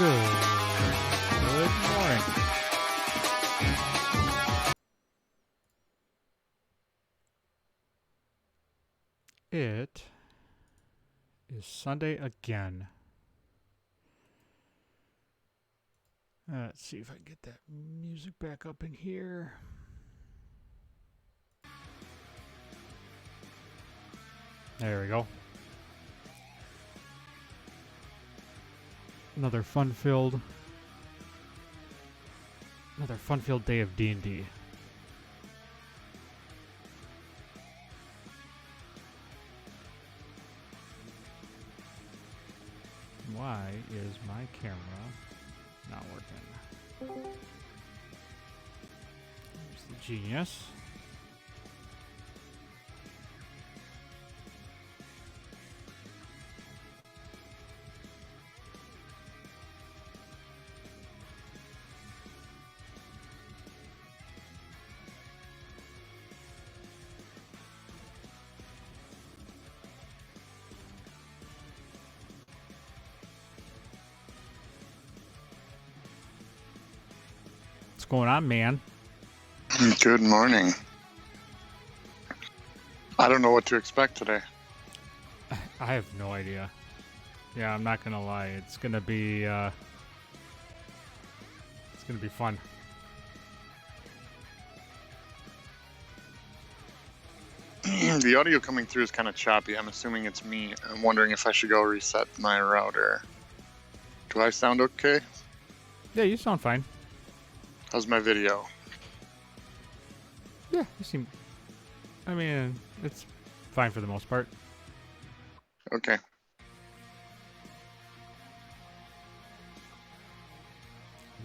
Good morning. It is Sunday again. Let's see if I can get that music back up in here. There we go. Another fun-filled day of D&D. Why is my camera not working? Here's the genius. What's going on, man? Good morning. I don't know what to expect today. I have no idea. Yeah, I'm not gonna lie. It's gonna be fun. The audio coming through is kind of choppy. I'm assuming it's me. I'm wondering if I should go reset my router. Do I sound okay? Yeah, you sound fine. How's my video? Yeah, you seem... I mean, it's fine for the most part. Okay.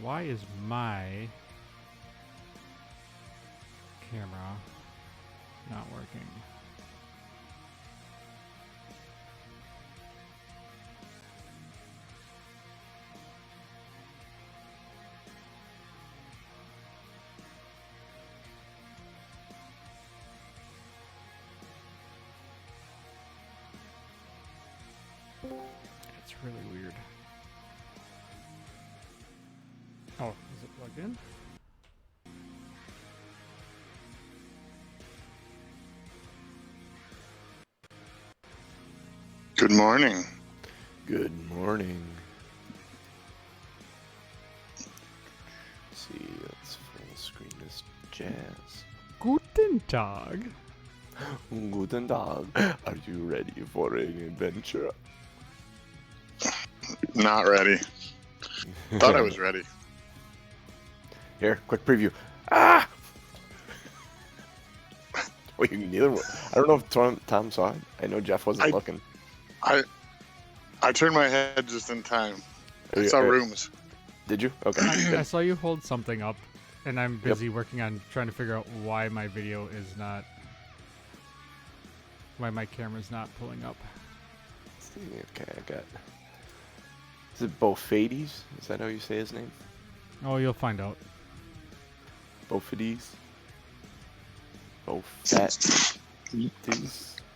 Why is my camera not working? It's really weird. Oh, is it plugged in? Good morning. Good morning. Let's see, let's full screen this jazz. Guten Tag. Guten Tag. Are you ready for an adventure? Not ready. Thought I was ready. Here, quick preview. Ah! Wait, neither one. I don't know if Tom saw it. I know Jeff wasn't looking. I turned my head just in time. I saw rooms. Did you? Okay. I saw you hold something up, and I'm busy working on trying to figure out why my video is not... Why my camera's not pulling up. Okay, I got... Is it Bophades? Is that how you say his name? Oh, you'll find out. Bophades? Bophades?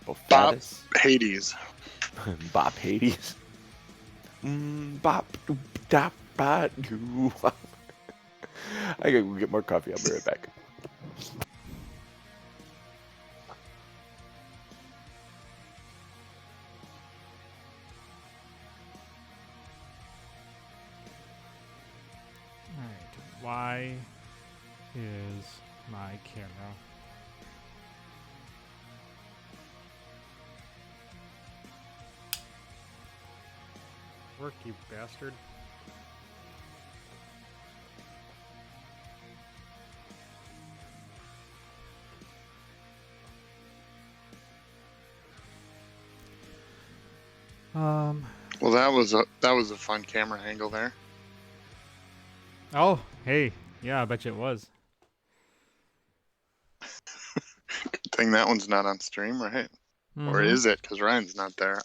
Bophades? Hades. Bophades? Bop, doop, dop, ba, doo. I gotta go get more coffee. I'll be right back. Alright, why is my camera... Work, you bastard. Well, that was a fun camera angle there. Oh, hey. Yeah, I bet you it was. Good thing that one's not on stream, right? Mm-hmm. Or is it? Because Ryan's not there.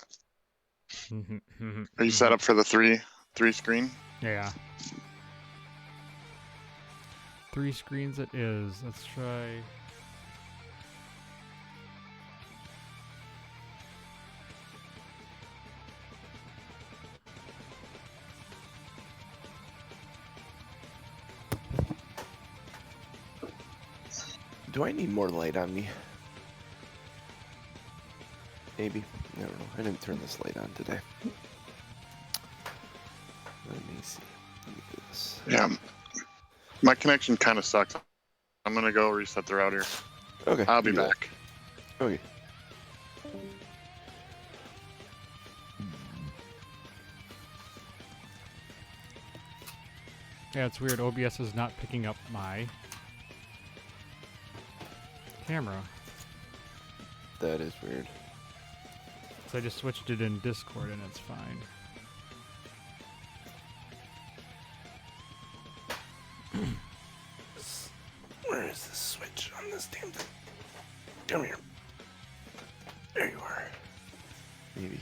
Are you set up for the three screen? Yeah. 3 screens it is. Let's try... Do I need more light on me? Maybe. I don't know. I didn't turn this light on today. Let me see. Let me do this. Yeah. My connection kind of sucks. I'm going to go reset the router. Okay. I'll be you do that. back. Okay. Yeah, it's weird. OBS is not picking up my camera. That is weird. So I just switched it in Discord and it's fine. Where is the switch on this damn thing? Come here. There you are. Maybe.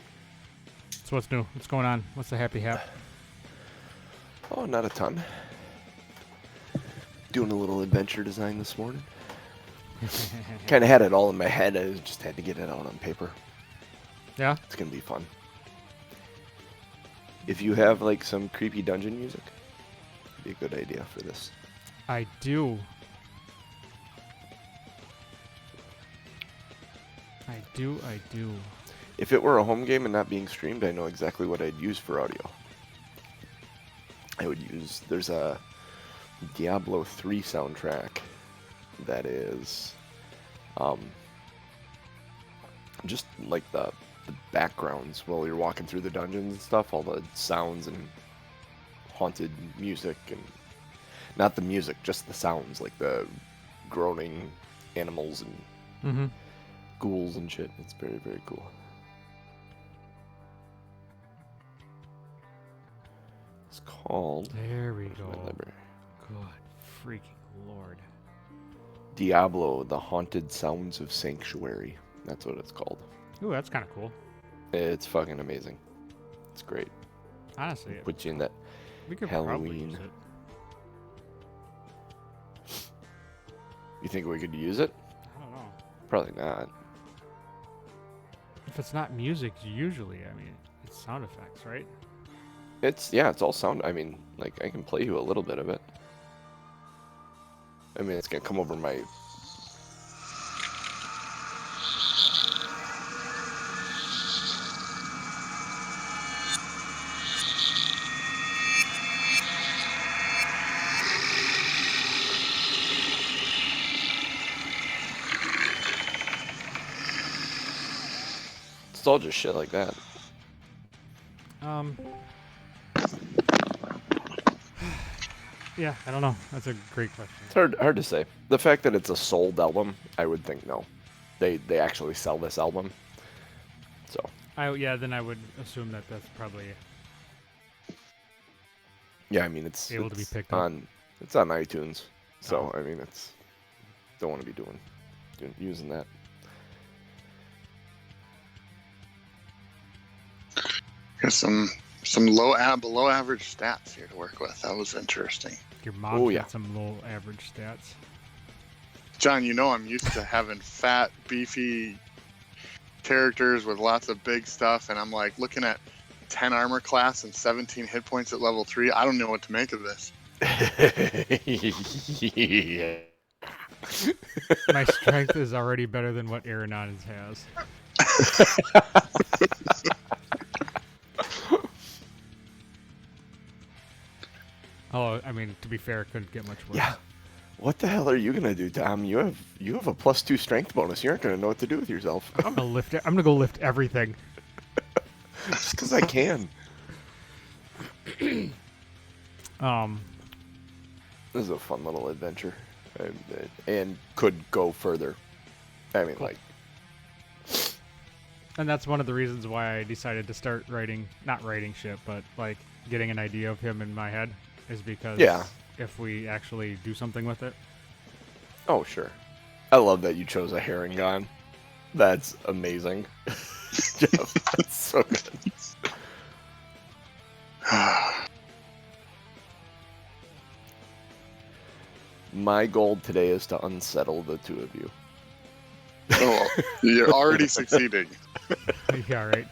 So what's new? What's going on? What's the happy hap? Oh, not a ton. Doing a little adventure design this morning. Kind of had it all in my head. I just had to get it out on paper. Yeah? It's going to be fun. If you have like some creepy dungeon music, it'd be a good idea for this. I do. I do. If it were a home game and not being streamed, I know exactly what I'd use for audio. I would use, there's a Diablo 3 soundtrack that is just like the backgrounds while you're walking through the dungeons and stuff, all the sounds and haunted music, and not the music, just the sounds, like the groaning animals and ghouls and shit. It's very, very cool. It's called... There we where's go. my library? Good freaking lord. Diablo, The Haunted Sounds of Sanctuary. That's what it's called. Ooh, that's kind of cool. It's fucking amazing. It's great. Honestly, Put you in that we could probably Halloween. use it. You think we could use it? I don't know. Probably not. If it's not music, usually, I mean, it's sound effects, right? It's all sound. I mean, like, I can play you a little bit of it. I mean, it's gonna come over my... It's all just shit like that. Yeah, I don't know. That's a great question. It's hard to say. The fact that it's a sold album, I would think no. They actually sell this album. So. Yeah, then I would assume that that's probably Yeah, I mean it's able to be it's picked up. It's on iTunes. So Oh. I mean it's don't want to be using that. Got some below average stats here to work with. That was interesting. Your mom's Oh, yeah. got some low average stats. John, you know I'm used to having fat, beefy characters with lots of big stuff, and I'm like looking at 10 armor class and 17 hit points at level 3. I don't know what to make of this. Yeah. My strength is already better than what Aaronon's has. Oh, I mean, to be fair, it couldn't get much worse. Yeah. What the hell are you gonna do, Tom? You have a +2 strength bonus. You aren't gonna know what to do with yourself. I'm gonna lift it. I'm gonna go lift everything. Just because I can. This is a fun little adventure, and could go further. I mean, Cool. like, And that's one of the reasons why I decided to start writing, not writing shit, but like getting an idea of him in my head, is because Yeah. if we actually do something with it. oh sure. I love that you chose a herring gun. That's amazing. Jeff, that's so good. My goal today is to unsettle the two of you. Oh, you're already succeeding. Yeah, right.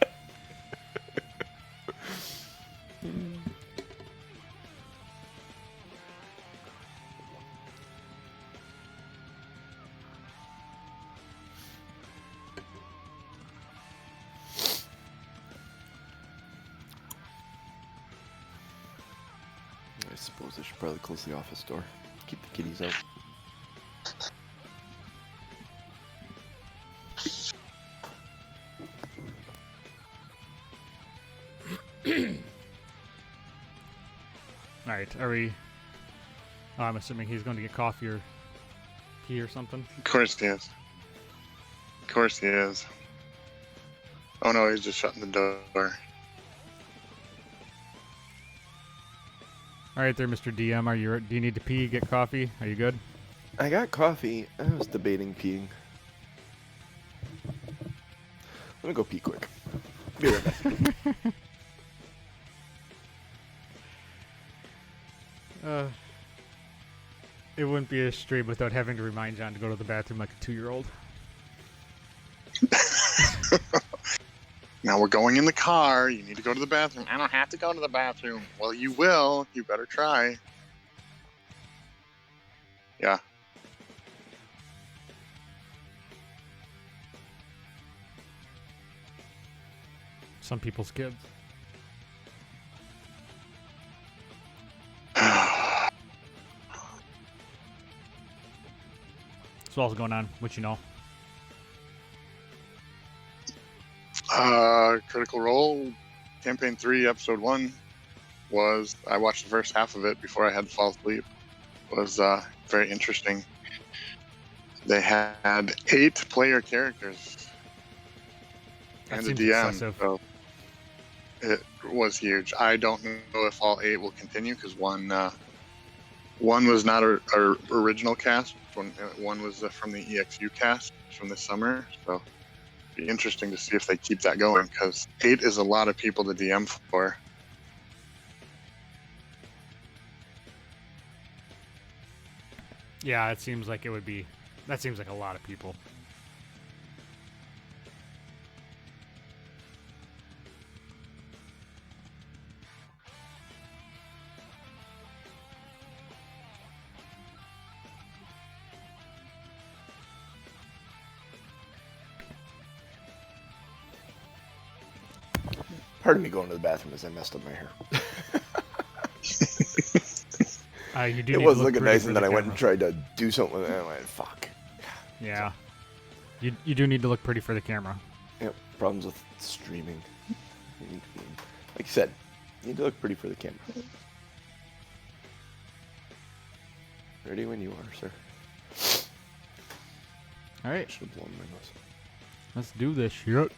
I suppose I should probably close the office door. Keep the kitties out. Alright, are we... Oh, I'm assuming he's going to get coffee or tea or something. Of course he is. Of course he is. Oh no, he's just shutting the door. Alright there, Mr. DM, do you need to pee, get coffee? Are you good? I got coffee. I was debating peeing. Let me go pee quick. Be right back. It wouldn't be a stream without having to remind John to go to the bathroom like a 2-year-old. Now we're going in the car. You need to go to the bathroom. I don't have to go to the bathroom. Well, you will. You better try. Yeah. Some people's kids. So what's going on? What you know? Critical Role, Campaign 3, Episode 1 was, I watched the first half of it before I had to fall asleep. It was very interesting. They had 8 player characters That and a seems DM, excessive. so it was huge. I don't know if all 8 will continue because one was not our original cast. One was from the EXU cast from this summer, so be interesting to see if they keep that going because 8 is a lot of people to DM for. Yeah, it seems like it would be. That seems like a lot of people. Pardon me going to the bathroom as I messed up my hair. You do It need was to look looking pretty nice, for and the then I went and camera. tried to do something with it, and I went, fuck. Yeah. You do need to look pretty for the camera. Yep, problems with streaming. Like you said, you need to look pretty for the camera. Ready when you are, sir. Alright, Should have blown my nose. let's do this shit.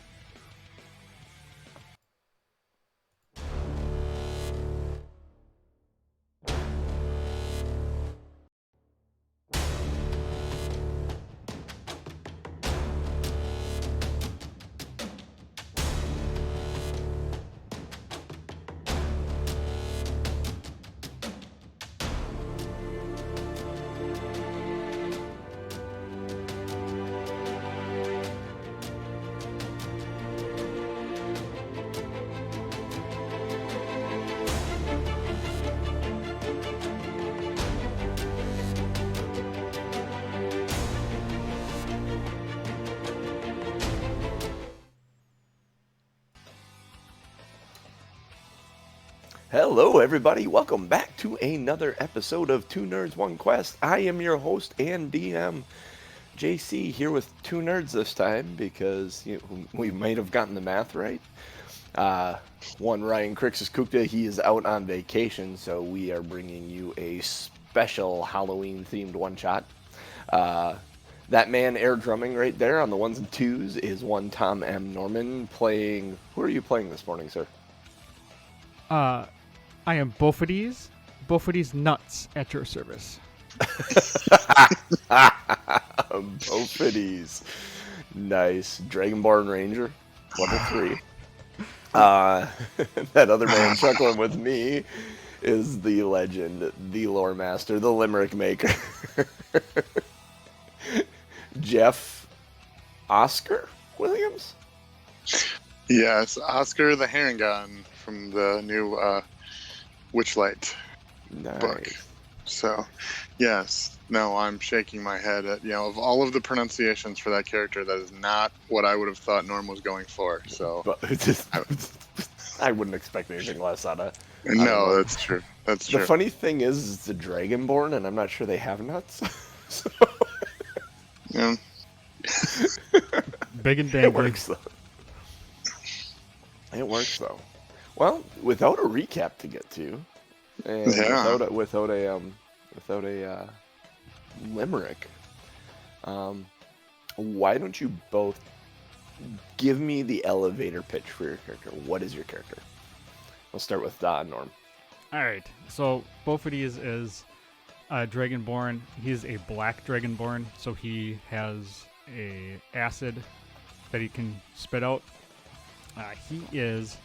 Hello, everybody. Welcome back to another episode of Two Nerds, One Quest. I am your host and DM, JC, here with two nerds this time because we might have gotten the math right. One, Ryan Crixus Kukta, he is out on vacation, so we are bringing you a special Halloween-themed one-shot. That man air drumming right there on the ones and twos is one Tom M. Norman playing... Who are you playing this morning, sir? I am Bophades. Bophades nuts at your service. Bophades. Nice. Dragonborn Ranger, level 3. That other man chuckling with me is the legend, the lore master, the limerick maker. Jeff Oscar Williams? Yes, Oscar the Herringon from the new Witchlight book. Nice. So, yes. No, I'm shaking my head at, of all of the pronunciations for that character, that is not what I would have thought Norm was going for. So, But I wouldn't expect anything less out of I don't No, know. that's true. That's The true. funny thing is, it's a dragonborn, and I'm not sure they have nuts. So Yeah. Big and it dangly. works though. It works though. Well, without a recap to get to, and Yeah. without a limerick, why don't you both give me the elevator pitch for your character? What is your character? We'll start with Norm. All right. So Bophades is a dragonborn. He's a black dragonborn, so he has a acid that he can spit out. He is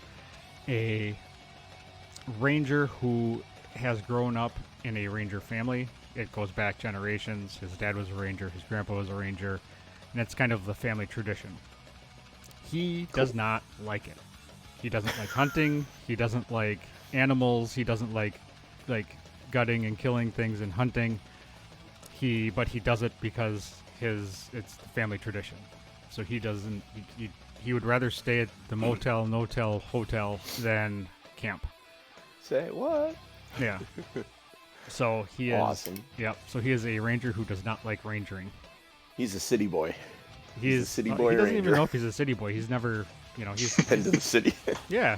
a ranger who has grown up in a ranger family. It goes back generations. His dad was a ranger, his grandpa was a ranger, and it's kind of the family tradition. He does not like it. He doesn't like hunting. He doesn't like animals. He doesn't like gutting and killing things and hunting. But he does it because it's the family tradition. So he doesn't. He would rather stay at the motel, no-tell, hotel than camp. Say what? Yeah. So he is Awesome. Yep. So he is a ranger who does not like rangering. He's a city boy. He's a city boy He doesn't ranger. even know if he's a city boy. He's never, he's Been to the city. yeah.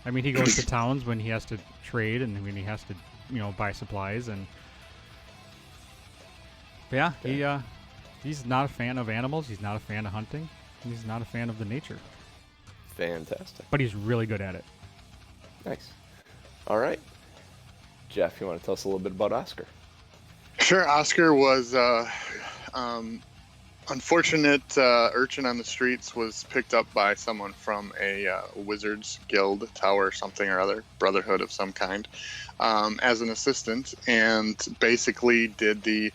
I mean, he goes to towns when he has to trade and when he has to, buy supplies and. But yeah, he's not a fan of animals. He's not a fan of hunting. He's not a fan of the nature. Fantastic. But he's really good at it. Nice. All right. Jeff, you want to tell us a little bit about Oscar? Sure. Oscar was unfortunate urchin on the streets, was picked up by someone from a wizard's guild, tower, something or other, brotherhood of some kind, as an assistant, and basically did the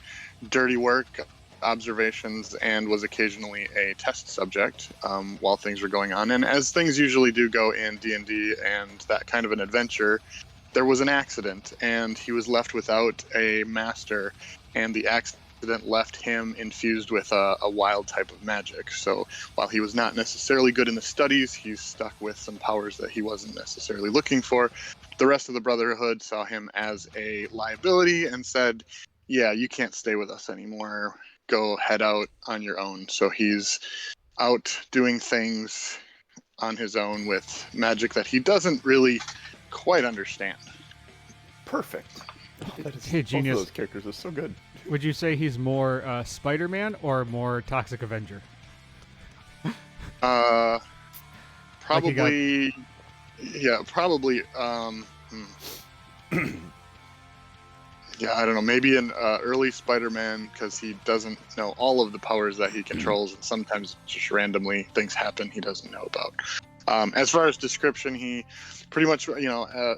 dirty work, observations, and was occasionally a test subject while things were going on. And as things usually do go in D&D and that kind of an adventure, there was an accident, and he was left without a master, and the accident left him infused with a wild type of magic. So while he was not necessarily good in the studies, he's stuck with some powers that he wasn't necessarily looking for. The rest of the Brotherhood saw him as a liability and said, yeah, you can't stay with us anymore. Go head out on your own. So he's out doing things on his own with magic that he doesn't really quite understand. Perfect. Hey, genius. Both of those characters are so good. Would you say he's more Spider-Man or more Toxic Avenger? Probably, yeah, probably. Yeah, I don't know. Maybe an early Spider-Man, because he doesn't know all of the powers that he controls, and sometimes just randomly things happen he doesn't know about. As far as description, he pretty much,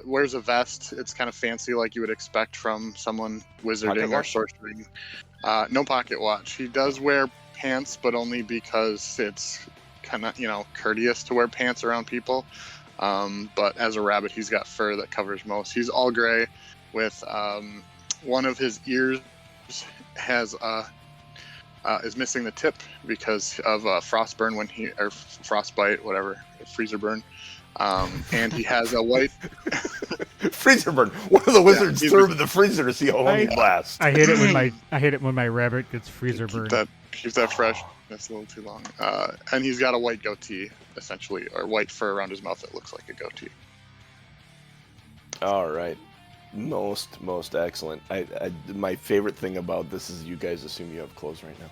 wears a vest. It's kind of fancy, like you would expect from someone wizarding or sorcering. No pocket watch. He does wear pants, but only because it's kind of, courteous to wear pants around people. But as a rabbit, he's got fur that covers most. He's all gray with one of his ears is missing the tip because of frostburn or frostbite, whatever, freezer burn. And he has a white freezer burn. One of the wizards threw him in the freezer to see how long he lasts. I hate it when my rabbit gets freezer burned. Keep that fresh. That's a little too long. And he's got a white goatee, essentially, or white fur around his mouth that looks like a goatee. All right. Most excellent. My favorite thing about this is you guys assume you have clothes right now.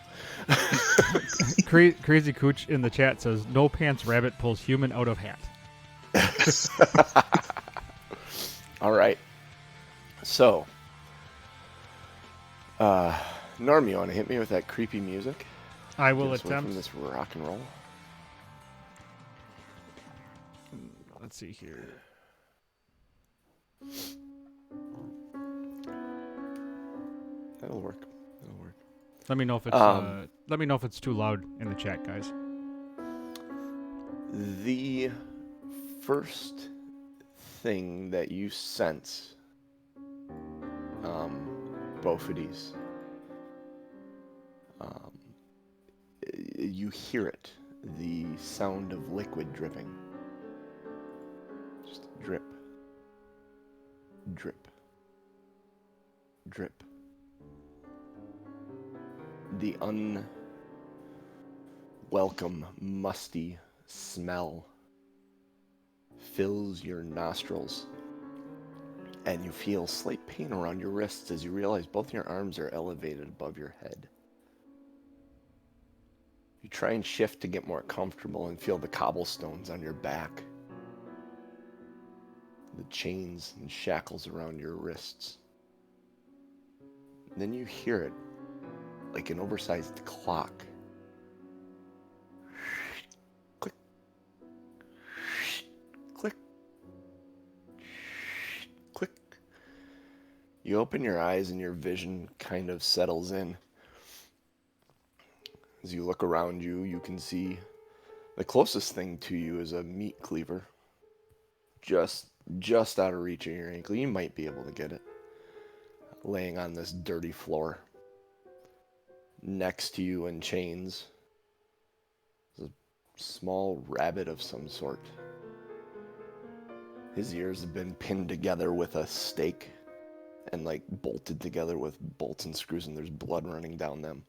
Crazy Cooch in the chat says, "No pants rabbit pulls human out of hat." All right. So, Norm, you want to hit me with that creepy music? I will Get us away attempt. from this rock and roll. Let's see here. That'll work. Let me know if it's too loud in the chat, guys. The first thing that you sense, Bophades, you hear it, the sound of liquid dripping. Just drip, drip, drip. The unwelcome, musty smell fills your nostrils, and you feel slight pain around your wrists as you realize both your arms are elevated above your head. You try and shift to get more comfortable and feel the cobblestones on your back, the chains and shackles around your wrists. And then you hear it like an oversized clock. Click, click, click. You open your eyes and your vision kind of settles in. As you look around you, you can see the closest thing to you is a meat cleaver. Just out of reach of your ankle. You might be able to get it. Laying on this dirty floor. Next to you in chains is a small rabbit of some sort. His ears have been pinned together with a stake and like bolted together with bolts and screws, and there's blood running down them.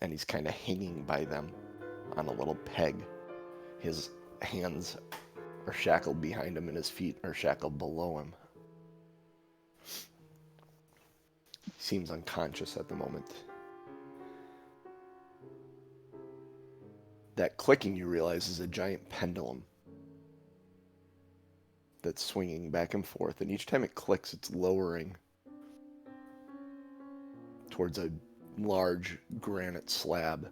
And he's kind of hanging by them on a little peg. His hands are shackled behind him and his feet are shackled below him. He seems unconscious at the moment. That clicking, you realize, is a giant pendulum that's swinging back and forth, and each time it clicks, it's lowering towards a large granite slab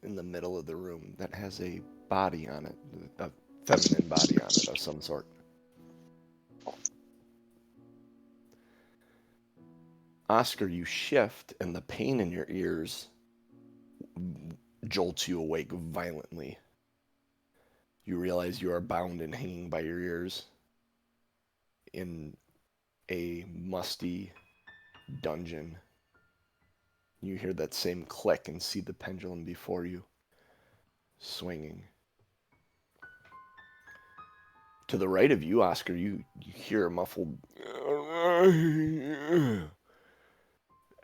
in the middle of the room that has a body on it, a feminine body on it of some sort. Oscar, you shift, and the pain in your ears jolts you awake violently. You realize you are bound and hanging by your ears in a musty dungeon. You hear that same click and see the pendulum before you swinging. To the right of you, Oscar, you hear a muffled...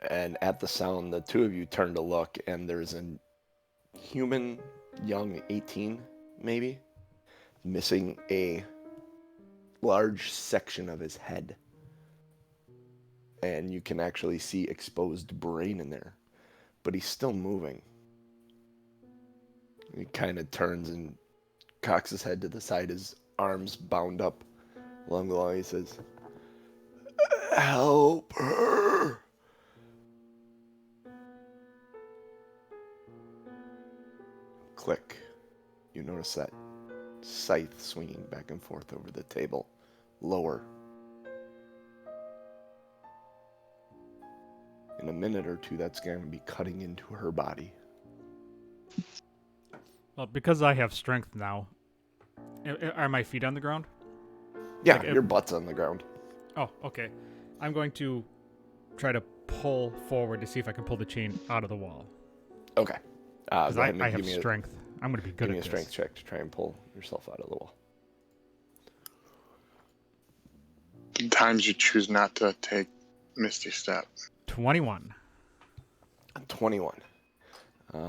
And at the sound, the two of you turn to look, and there's a human, young, 18 maybe, missing a large section of his head. And you can actually see exposed brain in there. But he's still moving. He kind of turns and cocks his head to the side, his arms bound up along the line. He says, "Help her!" Click. You notice that scythe swinging back and forth over the table. Lower. In a minute or two, that's going to be cutting into her body. Well, because I have strength now, are my feet on the ground? Yeah, Like, your butt's on the ground. Oh, okay. I'm going to try to pull forward to see if I can pull the chain out of the wall. Okay. Because I have strength. I'm going to be good give at me a this. strength check to try and pull yourself out of the wall. Sometimes you choose not to take Misty Step. 21. 21. Let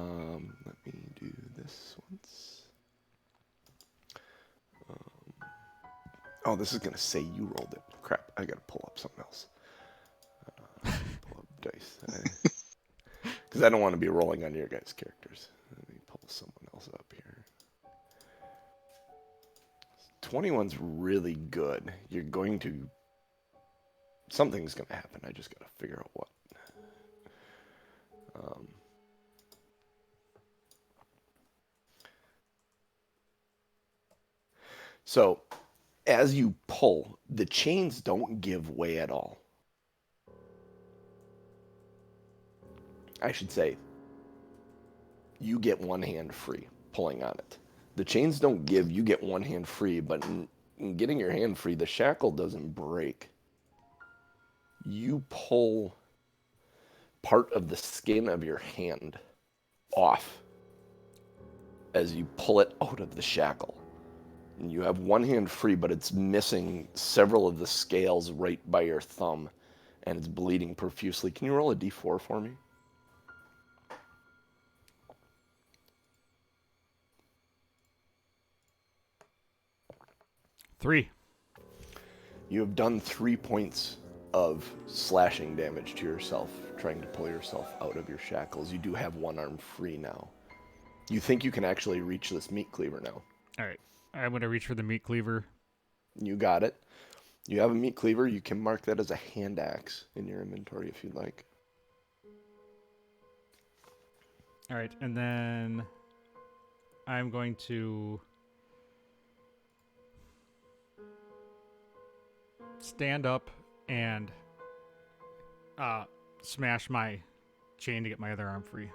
me do this once. Oh, this is going to say you rolled it. Crap, I got to pull up something else. Pull up dice. Because I don't want to be rolling on your guys' characters. Let me pull someone else up here. 21's really good. You're going to... Something's going to happen. I just got to figure out what. So, as you pull, the chains don't give way at all. I should say, you get one hand free pulling on it. The chains don't give, you get one hand free, but in getting your hand free, the shackle doesn't break. You pull part of the skin of your hand off as you pull it out of the shackle. And you have one hand free, but it's missing several of the scales right by your thumb, and it's bleeding profusely. Can you roll a d4 for me? Three. You have done 3 points of slashing damage to yourself, trying to pull yourself out of your shackles. You do have one arm free now. You think you can actually reach this meat cleaver now. All right. I'm going to reach for the meat cleaver. You got it. You have a meat cleaver. You can mark that as a hand axe in your inventory if you'd like. All right. And then I'm going to stand up and smash my chain to get my other arm free.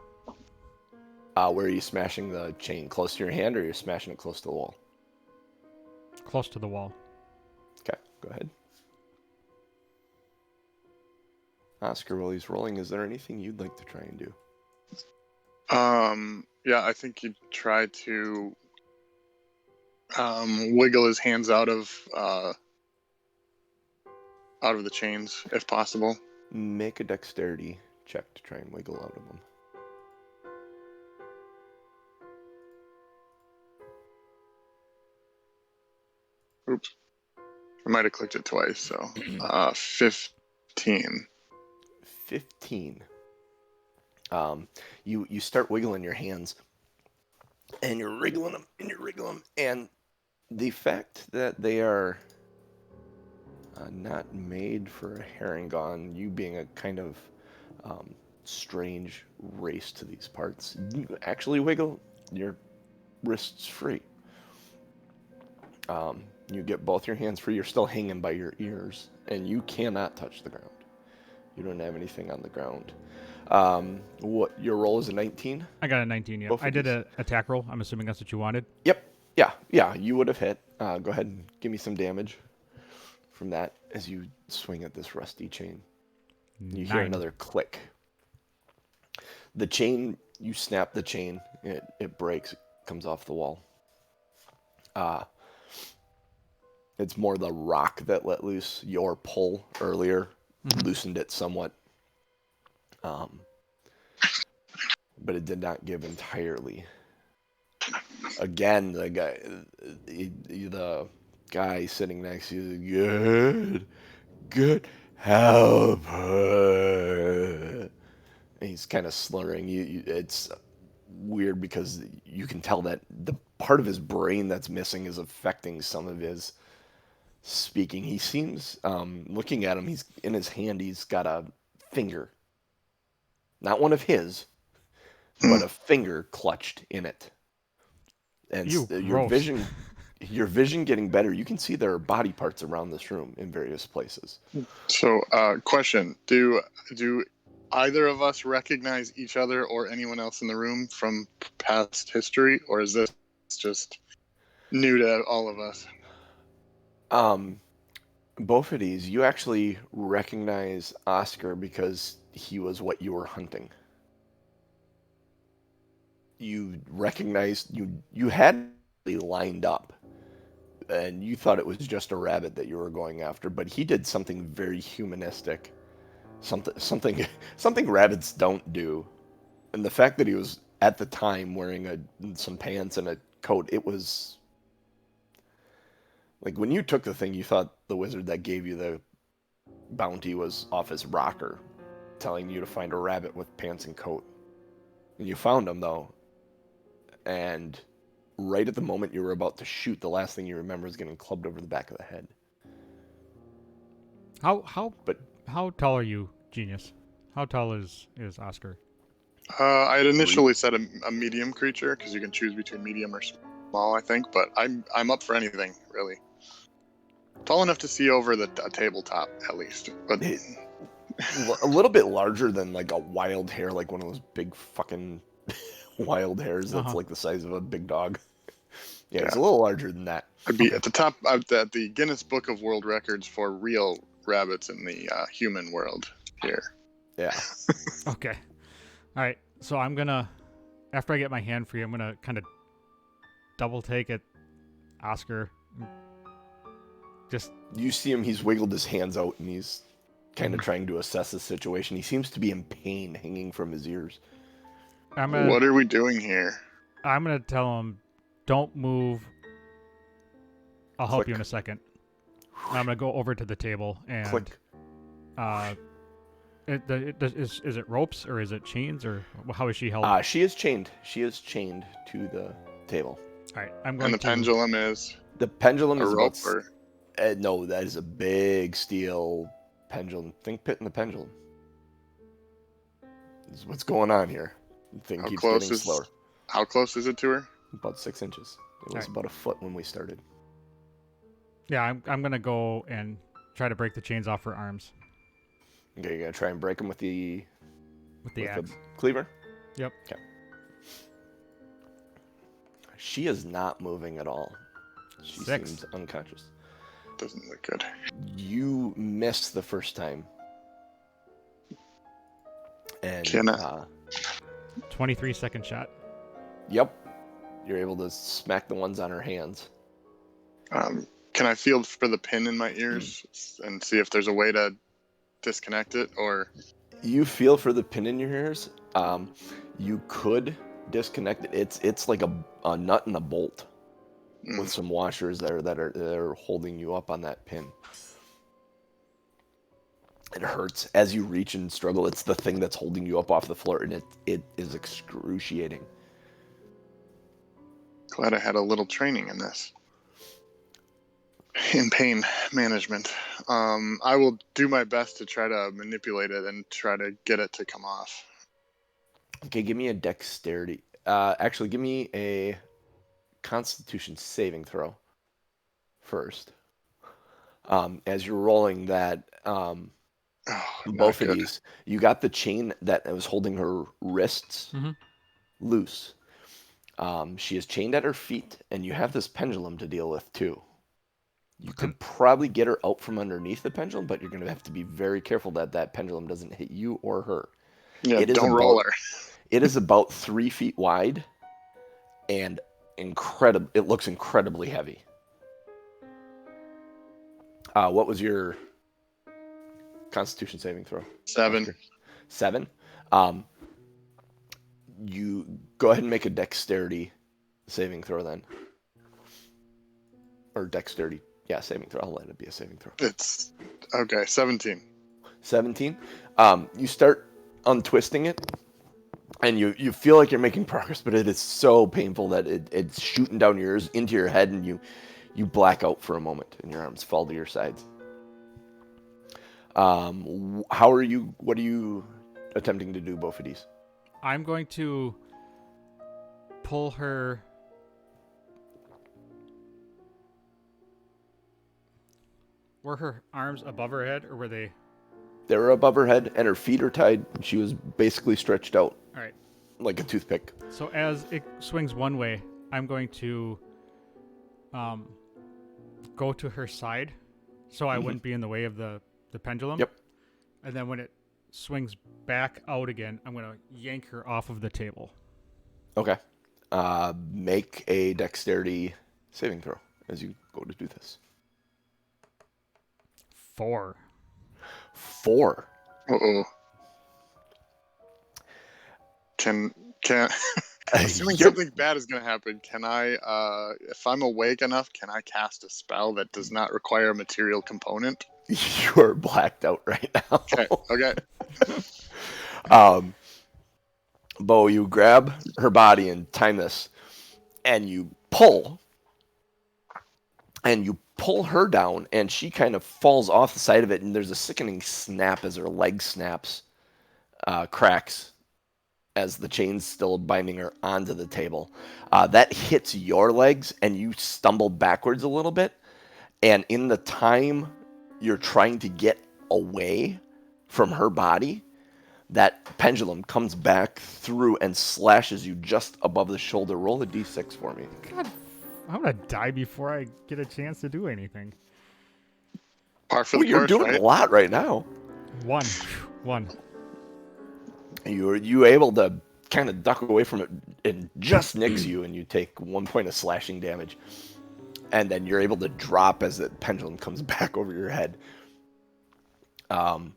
Where are you smashing the chain? Close to your hand, or you're smashing it close to the wall? Close to the wall. Okay, go ahead. Oscar, while he's rolling, is there anything you'd like to try and do? Yeah, I think you'd try to wiggle his hands out of the chains, if possible. Make a dexterity check to try and wiggle out of them. Oops. I might have clicked it twice, so 15. 15. You start wiggling your hands, and you're wriggling them, and the fact that they are not made for a herringon, you being a kind of strange race to these parts, you actually wiggle your wrists free. You get both your hands free. You're still hanging by your ears, and you cannot touch the ground. You don't have anything on the ground. What your roll is a 19? I got a 19, yeah. I did an attack roll. I'm assuming that's what you wanted. Yep. Yeah, you would have hit. Go ahead and give me some damage from that as you swing at this rusty chain. You hear another click. The chain, you snap the chain, it breaks, it comes off the wall. It's more the rock that let loose your pull earlier, loosened it somewhat. But it did not give entirely. Again, the guy sitting next to you, good, help her. And he's kind of slurring. It's weird because you can tell that the part of his brain that's missing is affecting some of his speaking. He seems, looking at him, he's in his hand, he's got a finger. Not one of his, but a finger clutched in it. And your vision getting better. You can see there are body parts around this room in various places. So, question: Do either of us recognize each other or anyone else in the room from past history, or is this just new to all of us? Bophades, you actually recognize Oscar because he was what you were hunting. You recognized you had lined up, and you thought it was just a rabbit that you were going after, but he did something very humanistic, something rabbits don't do. And the fact that he was at the time wearing some pants and a coat, it was like when you took the thing, you thought the wizard that gave you the bounty was off his rocker, telling you to find a rabbit with pants and coat. And you found him, though. And right at the moment you were about to shoot, the last thing you remember is getting clubbed over the back of the head. How tall are you, Genius? How tall is Oscar? I had initially said a medium creature because you can choose between medium or small, I think. But I'm up for anything, really. Tall enough to see over the tabletop, at least. But a little bit larger than like a wild hare, like one of those big fucking wild hares that's like the size of a big dog. Yeah, it's a little larger than that. I'd be at the top at the Guinness Book of World Records for real rabbits in the human world here. Yeah. Okay. All right. So I'm gonna, after I get my hand free, I'm gonna kind of double take it Oscar. Just You see him, he's wiggled his hands out and he's kind of trying to assess the situation. He seems to be in pain hanging from his ears. What are we doing here? I'm gonna tell him, don't move. I'll help Click. you in a second. I'm gonna go over to the table and Click. Is it ropes or is it chains or how is she held? She is chained. She is chained to the table. All right, I'm going And the to. pendulum is The pendulum a is rope about... or no, that is a big steel pendulum. Think Pit and the pendulum. This is what's going on here. The thing How keeps close getting is- slower. how close is it to her? About 6 inches. It was Alright. about a foot when we started. Yeah, I'm gonna go and try to break the chains off her arms Okay, you're gonna try and break them with the with the axe. cleaver? Yep. Okay. She is not moving at all. She 6. seems unconscious. Doesn't look good. You missed the first time. And Can I- 23-second shot. yep. You're able to smack the ones on her hands. Can I feel for the pin in my ears and see if there's a way to disconnect it? Or You feel for the pin in your ears. You could disconnect it. It's like a nut and a bolt with some washers there that are holding you up on that pin. It hurts as you reach and struggle. It's the thing that's holding you up off the floor, and it is excruciating. glad I had a little training in this. In pain management. I will do my best to try to manipulate it and try to get it to come off. Okay, give me a dexterity. Actually, give me a Constitution saving throw first. As you're rolling that, Not good. Bophades, you got the chain that was holding her wrists Mhm. loose. She is chained at her feet, and you have this pendulum to deal with too. You could probably get her out from underneath the pendulum, but you're going to have to be very careful that that pendulum doesn't hit you or her. Yeah, It is don't about- roll her. It is about 3 feet wide, and it looks incredibly heavy. What was your Constitution saving throw? 7. Oscar? 7. You go ahead and make a dexterity saving throw then. Or dexterity. Yeah, saving throw. I'll let it be a saving throw. It's okay. 17. 17. You start untwisting it, and you feel like you're making progress, but it is so painful that it's shooting down your ears into your head, and you black out for a moment, and your arms fall to your sides. What are you attempting to do, Bophades? I'm going to pull her. Were her arms above her head, or were they? They were above her head, and her feet are tied. She was basically stretched out All right. like a toothpick. So as it swings one way, I'm going to go to her side, so I wouldn't be in the way of the pendulum. Yep. And then when it swings back out again, I'm going to yank her off of the table. Okay. Make a dexterity saving throw as you go to do this. 4. 4. Uh-oh. Can assuming Yep. something bad is going to happen, can I, if I'm awake enough, can I cast a spell that does not require a material component? You're blacked out right now. Okay. Bo, you grab her body and time this, and you pull her down, and she kind of falls off the side of it, and there's a sickening snap as her leg snaps, cracks, as the chain's still binding her onto the table. That hits your legs, and you stumble backwards a little bit, and in the time you're trying to get away from her body, that pendulum comes back through and slashes you just above the shoulder. Roll a d6 for me. God, I'm going to die before I get a chance to do anything. Par for Well, the you're course, doing right? a lot right now. 1. 1. You able to kind of duck away from it, and just nicks you, and you take 1 point of slashing damage. and then you're able to drop as the pendulum comes back over your head. The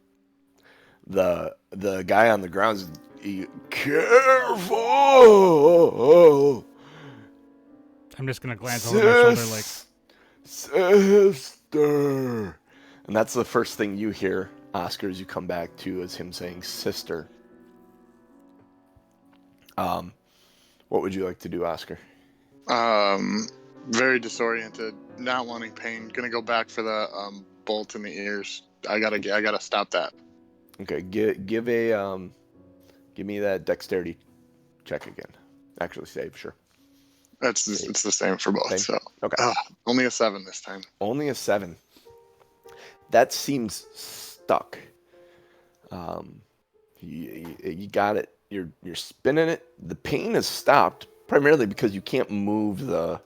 guy on the ground is careful. I'm just gonna glance over my shoulder like, Sister. And that's the first thing you hear, Oscar, as you come back to, is him saying sister. What would you like to do, Oscar? Very disoriented, not wanting pain. Gonna go back for the bolt in the ears. I gotta stop that. Okay, give me that dexterity check again. Actually, save, sure. It's the same for both. Same? So Okay. only a 7 this time. Only a 7. That seems stuck. You got it. You're spinning it. The pain has stopped, primarily because you can't move the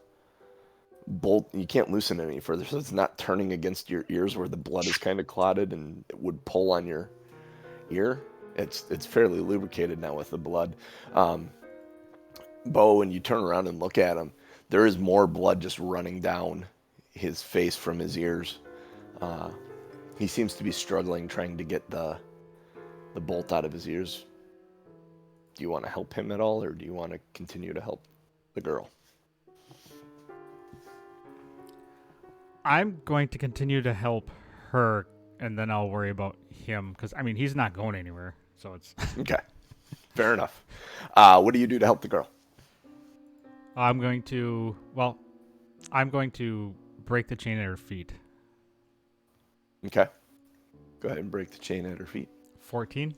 bolt. You can't loosen it any further, so it's not turning against your ears where the blood is kind of clotted and it would pull on your ear. It's fairly lubricated now with the blood. Bo, when you turn around and look at him, there is more blood just running down his face from his ears. He seems to be struggling trying to get the bolt out of his ears. Do you want to help him at all, or do you want to continue to help the girl? I'm going to continue to help her, and then I'll worry about him, because, I mean, he's not going anywhere, so it's... Okay, fair enough. What do you do to help the girl? I'm going to break the chain at her feet. Okay. Go ahead and break the chain at her feet. 14?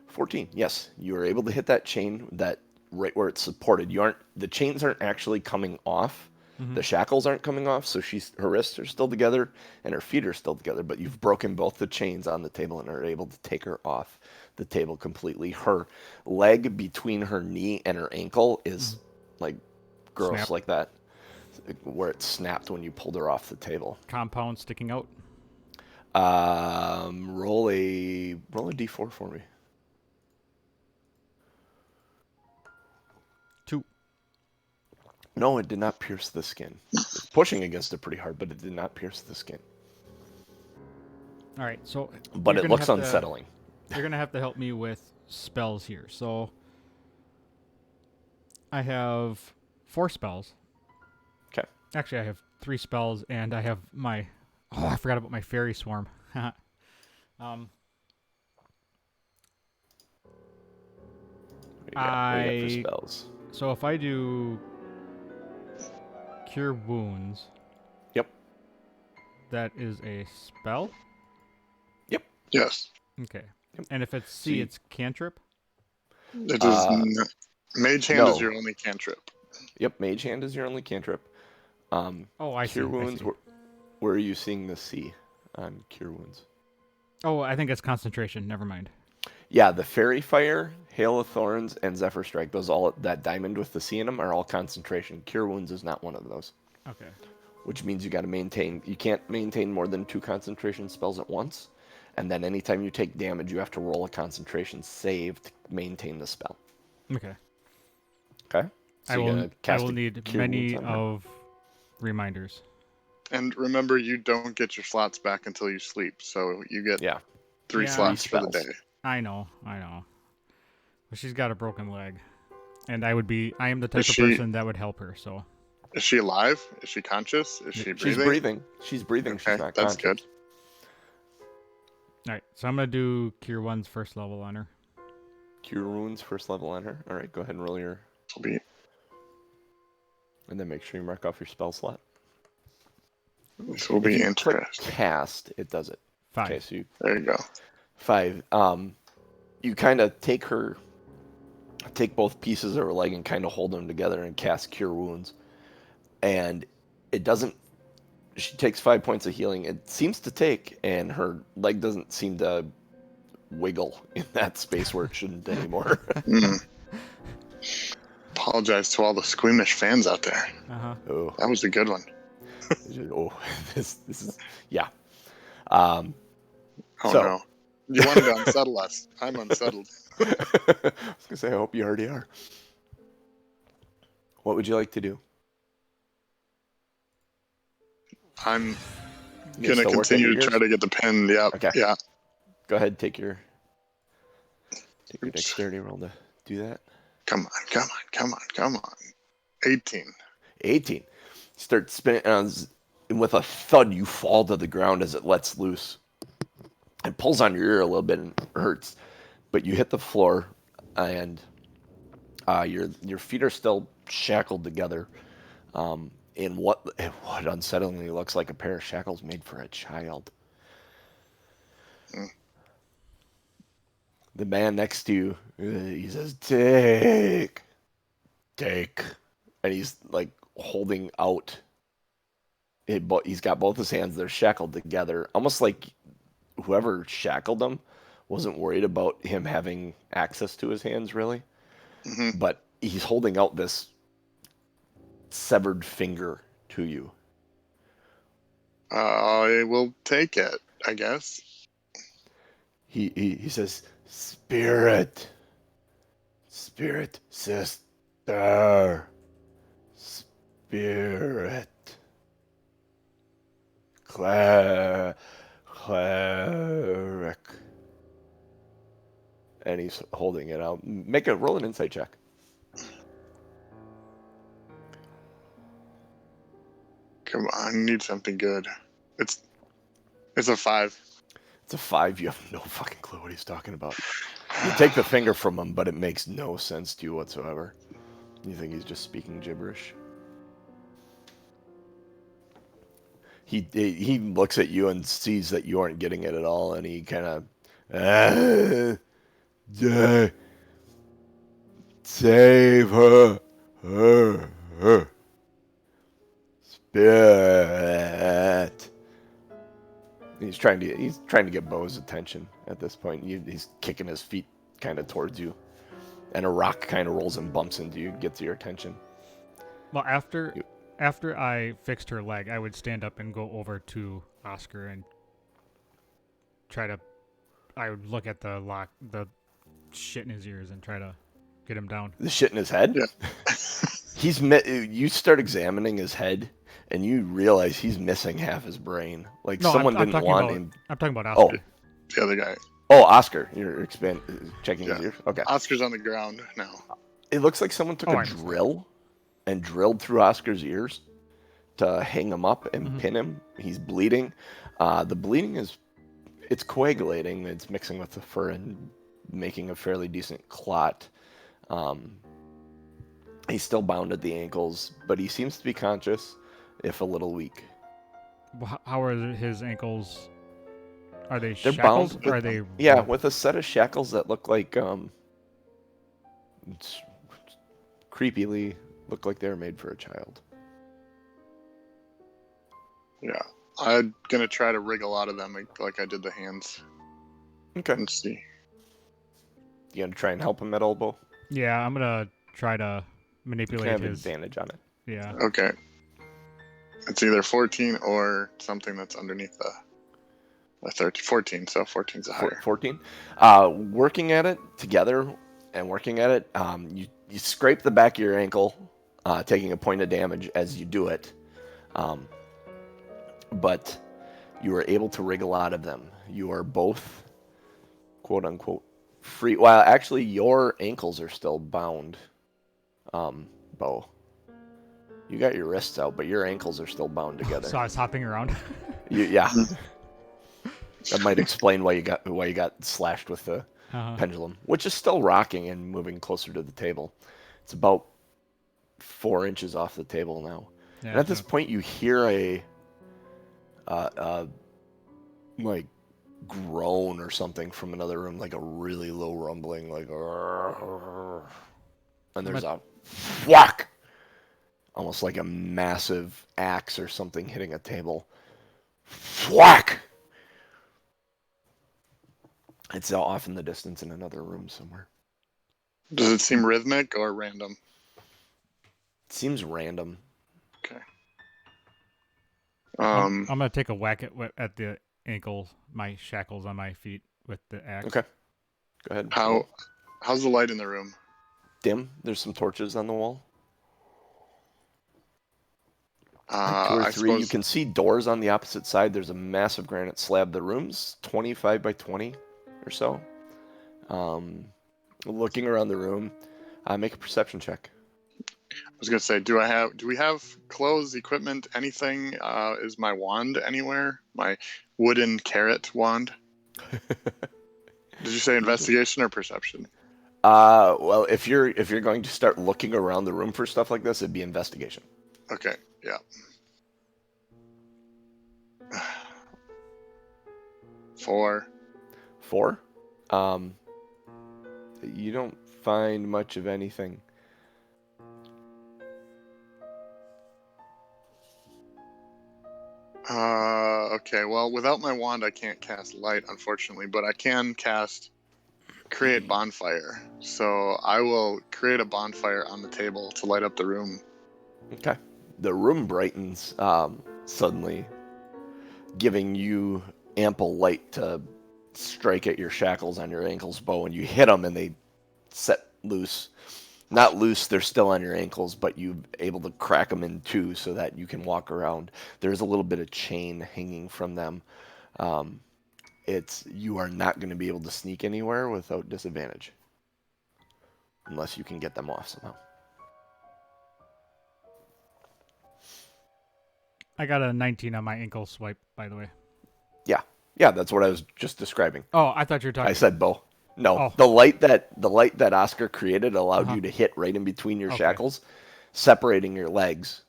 14, yes. You are able to hit that chain that right where it's supported. The chains aren't actually coming off. Mm-hmm. The shackles aren't coming off, so her wrists are still together and her feet are still together, but you've broken both the chains on the table and are able to take her off the table completely. Her leg between her knee and her ankle is like gross. Snap. Like that, where it snapped when you pulled her off the table. Compound sticking out. Roll a d4 for me. 2. No, it did not pierce the skin. It's pushing against it pretty hard, but it did not pierce the skin. All right, so... But it looks unsettling. You're going to have to help me with spells here. So, I have 4 spells. Okay. Actually, I have 3 spells, and I have my... Oh, I forgot about my fairy swarm. What do you got for spells? So if I do Cure Wounds... Yep. That is a spell? Yep. Yes. Okay. Yep. And if it's C, it's cantrip? It is Mage Hand is your only cantrip. Yep, Mage Hand is your only cantrip. I see. Cure Wounds, where are you seeing the C on Cure Wounds? Oh, I think it's concentration. Never mind. Yeah, the Fairy Fire, Hail of Thorns, and Zephyr Strike, that diamond with the C in them are all concentration. Cure Wounds is not one of those. Okay. Which means you can't maintain more than 2 concentration spells at once. And then anytime you take damage, you have to roll a concentration save to maintain the spell. Okay. Okay? So I will need many of reminders. And remember, you don't get your slots back until you sleep, so you get 3 slots for the day. I know. But she's got a broken leg. And I am the type of person that would help her, so. Is she alive? Is she conscious? Is she breathing? She's breathing. Okay, she's not that's conscious. good. Alright, so I'm going to do Cure Wounds first level on her. Cure Wounds first level on her. Alright, go ahead and roll your... And then make sure you mark off your spell slot. This will be interesting. Cast, it does it. 5. Okay, so there you go. 5. You kind of take both pieces of her leg and kind of hold them together and cast Cure Wounds. And it doesn't... She takes 5 points of healing. It seems to take, and her leg doesn't seem to wiggle in that space where it shouldn't anymore. Apologize to all the squeamish fans out there. Oh, that was a good one. This is yeah. No! You wanted to unsettle us. I'm unsettled. I was gonna say, I hope you already are. What would you like to do? I'm You're gonna still working continue your to try ears? to get the pin. Yep. Okay. Yeah. Go ahead, take your Oops. dexterity roll to do that. Come on, come on, come on, come on. 18. 18. Start spinning, and with a thud, you fall to the ground as it lets loose. It pulls on your ear a little bit and hurts, but you hit the floor, and your feet are still shackled together. In what unsettlingly looks like a pair of shackles made for a child. Mm. The man next to you, he says, "Take, take," and he's like holding out. He's got both his hands; they're shackled together, almost like whoever shackled him wasn't worried about him having access to his hands, really. Hmm. But he's holding out this severed finger to you. I will take it, I guess. He says, "Spirit, spirit, sister, spirit, cleric," and he's holding it out. Roll an insight check. Come on, I need something good. It's a 5. It's a 5. You have no fucking clue what he's talking about. You take the finger from him, but it makes no sense to you whatsoever. You think he's just speaking gibberish. He looks at you and sees that you aren't getting it at all, and he kind of, save her, spirit. He's trying to get Bo's attention at this point. He's kicking his feet kind of towards you, and a rock kind of rolls and bumps into you, gets your attention. Well, after I fixed her leg, I would stand up and go over to Oscar and I would look at the shit in his ears and try to get him down. The shit in his head? Yeah. You start examining his head, and you realize he's missing half his brain. Like No, someone I'm didn't talking want about, him. I'm talking about Oh, Oscar. The other guy. oh, Oscar, you're checking his Yeah. ears. Okay. Oscar's on the ground now. It looks like someone took Oh, a I understand. drill and drilled through Oscar's ears to hang him up and pin him. He's bleeding. The bleeding it's coagulating. It's mixing with the fur and making a fairly decent clot. He's still bound at the ankles, but he seems to be conscious, if a little weak. How are his ankles? Are they They're shackled bound or are they? Yeah, with a set of shackles that look like creepily look like they're made for a child. Yeah. I'm gonna try to wriggle out of them like I did the hands. Okay. And see. You gonna try and help him at all, Bo? Yeah, I'm gonna try to You manipulate can have his. advantage on it. Yeah. Okay. It's either 14 or something that's underneath the 13. 14, so 14's a higher. 14. Working at it together and working at it, you scrape the back of your ankle, taking a point of damage as you do it. But you are able to wriggle out of them. You are both, quote unquote, free. Well, actually, your ankles are still bound, Bo. You got your wrists out, but your ankles are still bound together. So I was hopping around. Yeah. That might explain why you got slashed with the pendulum, which is still rocking and moving closer to the table. It's about 4 inches off the table now. Yeah, And at this point, you hear a like groan or something from another room, like a really low rumbling, like, and there's a whack, almost like a massive axe or something hitting a table. Whack! It's off in the distance in another room somewhere. Does it seem rhythmic or random? It seems random. Okay. I'm gonna take a whack at the ankle, my shackles on my feet with the axe. Okay. Go ahead. How's the light in the room? Dim. There's some torches on the wall. Two or I three. You suppose. can see doors on the opposite side. There's a massive granite slab. The room's 25 by 20 or so. Looking around the room, make a perception check. I was gonna say, do we have clothes, equipment, anything? Is my wand anywhere? My wooden carrot wand? Did you say investigation or perception? Well, if you're going to start looking around the room for stuff like this, it'd be investigation. Okay, yeah. 4. 4. You don't find much of anything. Okay, well, without my wand, I can't cast light, unfortunately, but I can create bonfire. So I will create a bonfire on the table to light up the room. Okay. The room brightens suddenly, giving you ample light to strike at your shackles on your ankles, Bo, and you hit them and they set loose. Not loose, they're still on your ankles, but you're able to crack them in two so that you can walk around. There's a little bit of chain hanging from them. You are not going to be able to sneak anywhere without disadvantage, unless you can get them off somehow. I got a 19 on my ankle swipe, by the way. Yeah, that's what I was just describing. Oh, I thought you were talking. I said Bo. No, Oh. the light that Oscar created allowed Uh-huh. you to hit right in between your Okay. shackles, separating your legs.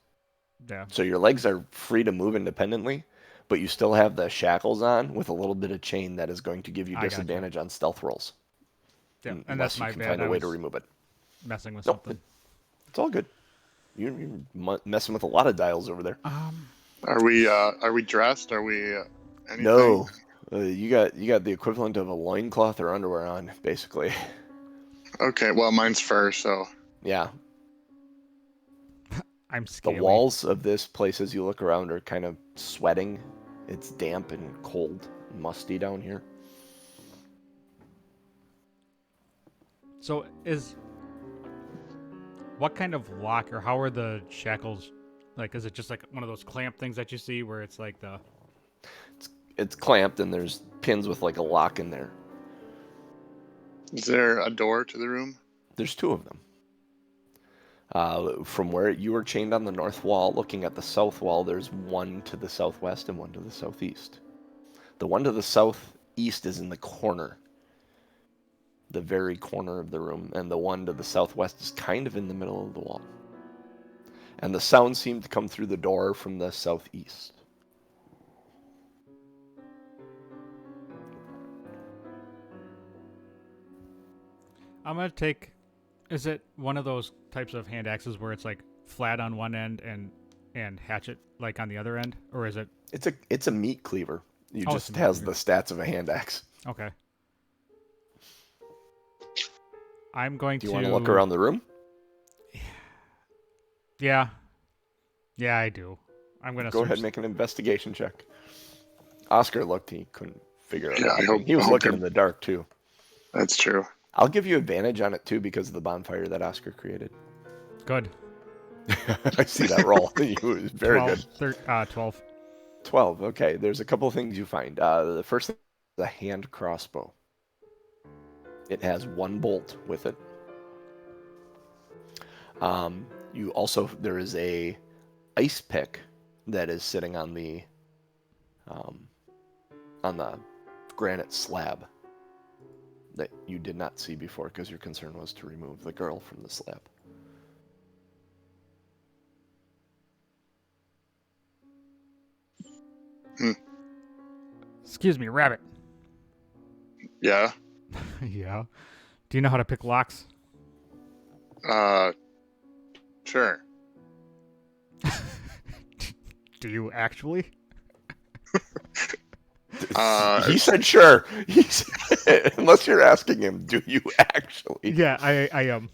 Yeah. So your legs are free to move independently, but you still have the shackles on with a little bit of chain that is going to give you I gotcha. disadvantage on stealth rolls. Yeah, and Unless that's my you can bad. find I a way to was remove it. messing with Nope, something. it's all good. You're messing with a lot of dials over there. Are we dressed? Are we anything? No, you got the equivalent of a loincloth or underwear on, basically. Okay, well, mine's fur, so. Yeah. I'm The scaly. walls of this place, as you look around, are kind of sweating. It's damp and cold, and musty down here. So what kind of lock, or how are the shackles? Like, is it just like one of those clamp things that you see where it's like the? It's clamped, and there's pins with like a lock in there. Is there a door to the room? There's 2 of them. From where you were chained on the north wall, looking at the south wall, there's one to the southwest and one to the southeast. The one to the southeast is in the corner, the very corner of the room, and the one to the southwest is kind of in the middle of the wall. And the sound seemed to come through the door from the southeast. I'm gonna take. Is it one of those types of hand axes where it's like flat on one end and hatchet like on the other end, or is it? It's a meat cleaver. You Oh, just it's a meat has cleaver. the stats of a hand axe. Okay. I'm going Do to. you want to look around the room? Yeah. Yeah, I do. I'm gonna Go ahead search. and make an investigation check. Oscar looked, he couldn't figure out Yeah, anything. He was looking in the dark too. That's true. I'll give you advantage on it too because of the bonfire that Oscar created. Good. I see that roll. You was very 12, good. 12. 12. Okay, there's a couple of things you find. The first thing is a hand crossbow. It has 1 bolt with it. There is a ice pick that is sitting on the granite slab that you did not see before because your concern was to remove the girl from the slab. Excuse me, rabbit. Yeah. Yeah. Do you know how to pick locks? Sure. Do you actually? He said sure. He said, unless you're asking him, do you actually? Yeah, I am.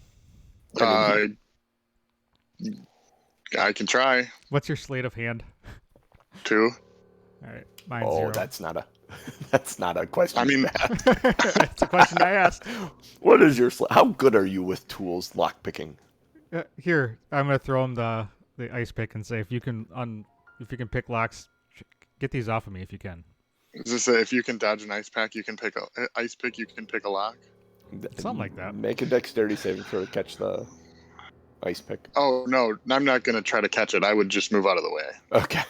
I can try. What's your slate of hand? 2. All right, mine's Oh, 0. that's not a question. I mean, It's a question I asked. What is your how good are you with tools lock picking? Here, I'm gonna throw him the the ice pick and say, if you can pick locks, get these off of me if you can. Is this if you can dodge an ice pack, you can pick a ice pick, you can pick a lock? Something like that. Make a dexterity saving throw to catch the ice pick. Oh no, I'm not gonna try to catch it. I would just move out of the way. Okay.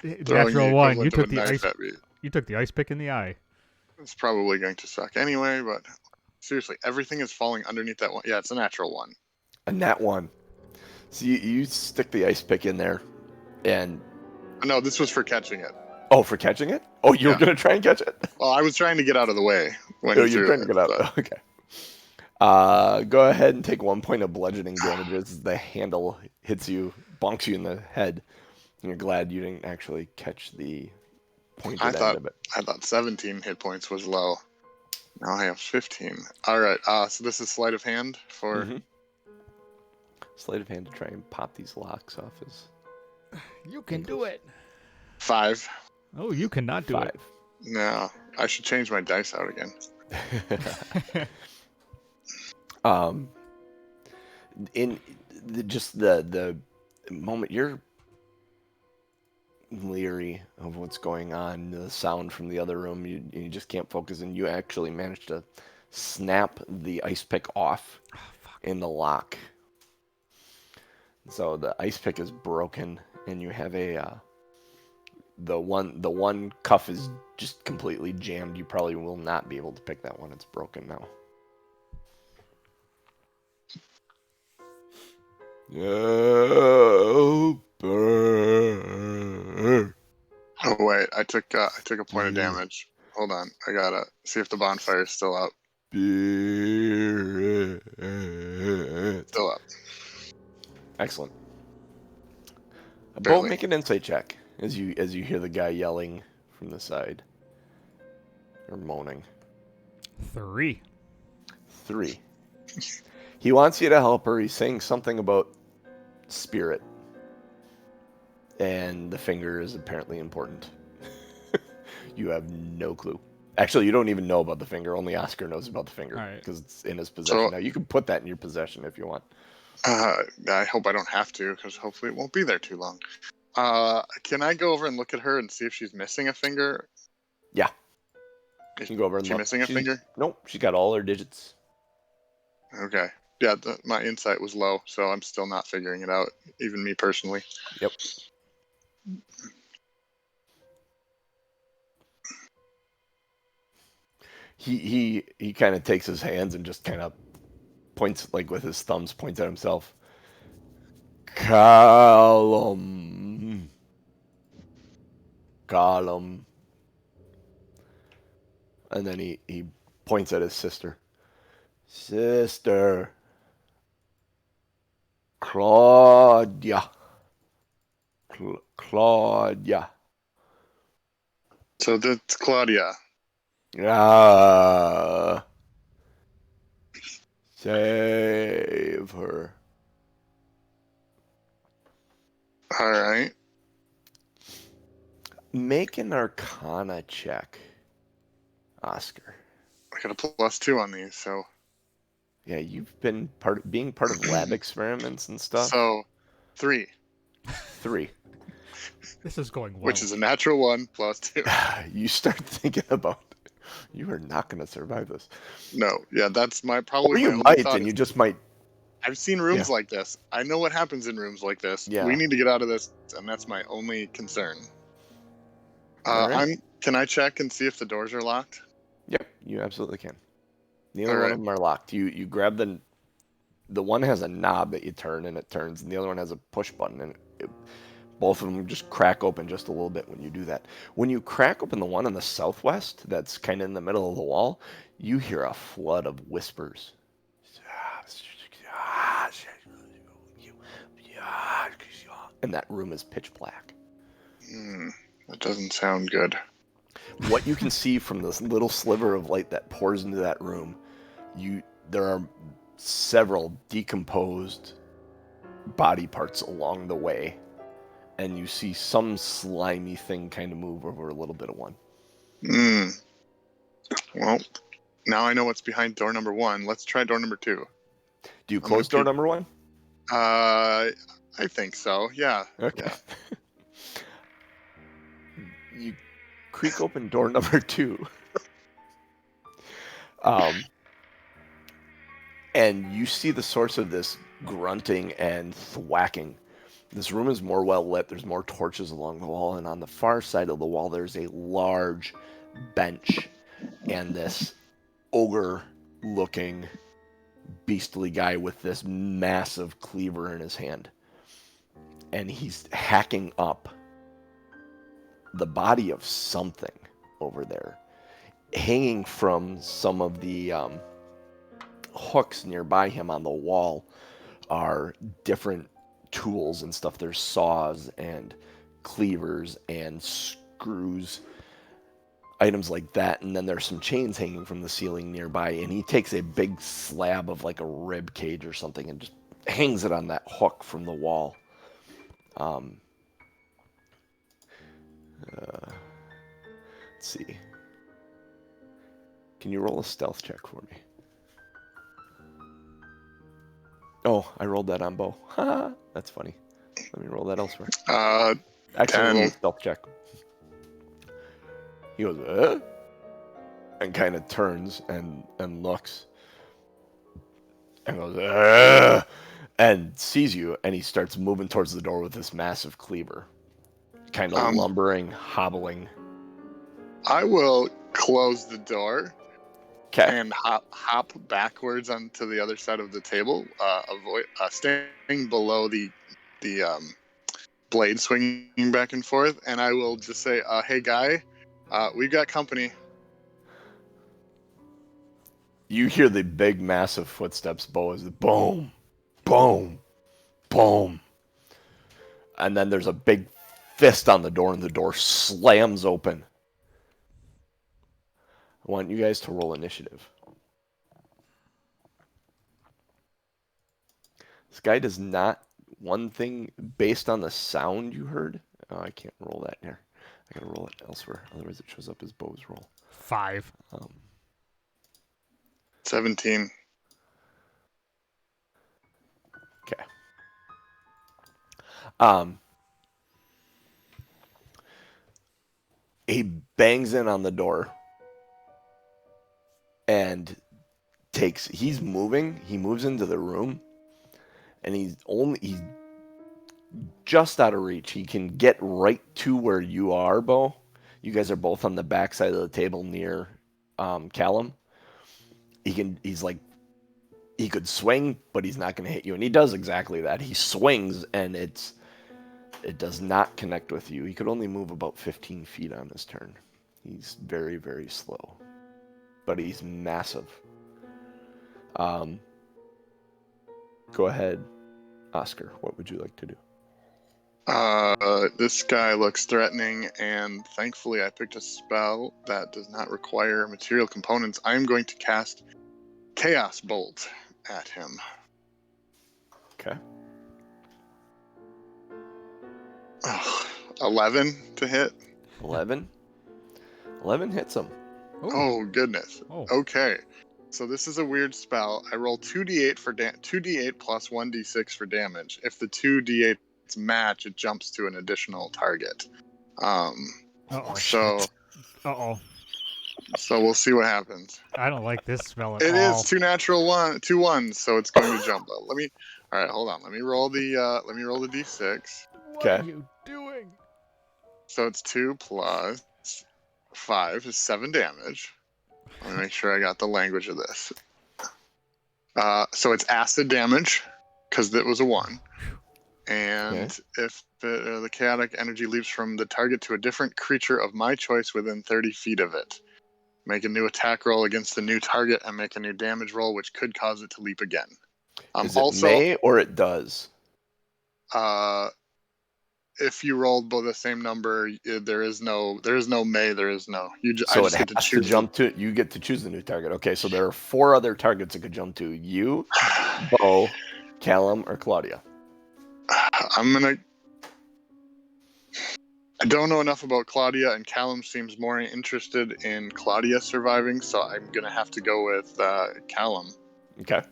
Natural one. You took took the ice. You took the ice pick in the eye. It's probably going to suck anyway, but seriously, everything is falling underneath that one. Yeah, it's a natural one. A nat one. So you stick the ice pick in there, and No, this was for catching it. oh, for catching it? Oh, you were gonna try and catch it? Well, I was trying to get out of the way when Oh, he you're threw trying to it, get out. so. Okay. Go ahead and take 1 point of bludgeoning damage as the handle hits you, bonks you in the head. And you're glad you didn't actually catch the pointed end of it. I thought 17 hit points was low. Now I have 15. All right. So this is sleight of hand for. Mhm. Sleight of hand to try and pop these locks off his. You can do it. 5. Oh, you cannot do 5. No, I should change my dice out again. it. In the moment you're leery of what's going on, the sound from the other room, you just can't focus, and you actually manage to snap the ice pick off in the lock. So the ice pick is broken, and you have the one cuff is just completely jammed. You probably will not be able to pick that one. It's broken now. Oh, burn. Oh wait, I took a point of damage. Hold on, I gotta see if the bonfire is still up. Still up. Excellent. Barely. Bo, make an insight check as you hear the guy yelling from the side or moaning. 3. 3. He wants you to help her. He's saying something about spirit, and the finger is apparently important. You have no clue. Actually, you don't even know about the finger. Only Oscar knows about the finger because it's in his possession. So, now, you can put that in your possession if you want. I hope I don't have to, because hopefully it won't be there too long. Can I go over and look at her and see if she's missing a finger? Yeah. You can go over and She look. missing a finger? Nope. She got all her digits. Okay. Yeah, my insight was low, so I'm still not figuring it out, even me personally. Yep. He kind of takes his hands and just kind of points, like with his thumbs, points at himself. Column. And then he points at his sister. Sister. Claudia. Claudia. So that's Claudia. Save her. All right. Make an Arcana check, Oscar. I got a +2 on these, so. Yeah, you've been being part of lab experiments and stuff. So, 3. 3. This is going well. Which is a natural 1 +2. You start thinking about, you are not going to survive this. No, yeah, that's probably. Or you might, and you just might. I've seen rooms like this. I know what happens in rooms like this. Yeah. We need to get out of this, and that's my only concern. Right. Can I check and see if the doors are locked? Yep, you absolutely can. Neither one of them are locked. You grab the one has a knob that you turn and it turns, and the other one has a push button, and both of them just crack open just a little bit when you do that. When you crack open the one on the southwest, that's kind of in the middle of the wall, you hear a flood of whispers. And that room is pitch black. That doesn't sound good. What you can see from this little sliver of light that pours into that room, there are several decomposed body parts along the way, and you see some slimy thing kind of move over a little bit of one. Well, now I know what's behind door number 1. Let's try door number 2. Do you close door number 1? I think so. Yeah. Okay. Yeah. You creak open door number 2. And you see the source of this grunting and thwacking. This room is more well lit. There's more torches along the wall, and on the far side of the wall, there's a large bench and this ogre-looking beastly guy with this massive cleaver in his hand. And he's hacking up the body of something over there. Hanging from some of the hooks nearby him on the wall are different tools and stuff. There's saws and cleavers and screws, items like that. And then there's some chains hanging from the ceiling nearby. And he takes a big slab of like a rib cage or something and just hangs it on that hook from the wall. Let's see. Can you roll a stealth check for me? Oh, I rolled that on Bo. Ha! That's funny. Let me roll that elsewhere. Actually, 10. roll a stealth check. He goes, and kind of turns and looks and goes, and sees you, and he starts moving towards the door with this massive cleaver, kind of lumbering, hobbling. I will close the door Okay. and hop backwards onto the other side of the table, staying below the blade swinging back and forth, and I will just say, "Hey, guy, we've got company." You hear the big, massive footsteps, Bo, as boom, boom, boom. And then there's a big fist on the door, and the door slams open. I want you guys to roll initiative. This guy does not... One thing, based on the sound you heard... Oh, I can't roll that here. I gotta roll it elsewhere. Otherwise it shows up as Bo's roll. 5. 17. Okay. He bangs in on the door and he's moving. He moves into the room, and he's just out of reach. He can get right to where you are, Bo. You guys are both on the back side of the table near Callum. He's like, he could swing, but he's not going to hit you. And he does exactly that. He swings, and it does not connect with you. He could only move about 15 feet on his turn. He's very, very slow. But he's massive. Go ahead, Oscar. What would you like to do? This guy looks threatening, and thankfully I picked a spell that does not require material components. I'm going to cast Chaos Bolt at him. Okay. 11 to hit. 11? 11 hits him. Oh, goodness. Oh. Okay. So this is a weird spell. I roll 2d8 for 2d8 plus 1d6 for damage. If the 2d8s match, it jumps to an additional target. Uh-oh. So Uh-oh. So we'll see what happens. I don't like this spell at It all. is 2 ones, so it's going to jump. All right, hold on. Let me roll the d6. What are you doing? So it's 2 plus 5 is 7 damage. Let me make sure I got the language of this. So it's acid damage because it was a 1. And if the chaotic energy leaps from the target to a different creature of my choice within 30 feet of it, make a new attack roll against the new target and make a new damage roll, which could cause it to leap again. Is it may or it does? If you rolled both the same number, there is no may, there is no. So it has to jump to. You get to choose the new target. Okay, so there are 4 other targets it could jump to: you, Bo, Callum, or Claudia. I don't know enough about Claudia, and Callum seems more interested in Claudia surviving, so I'm gonna have to go with Callum. Okay.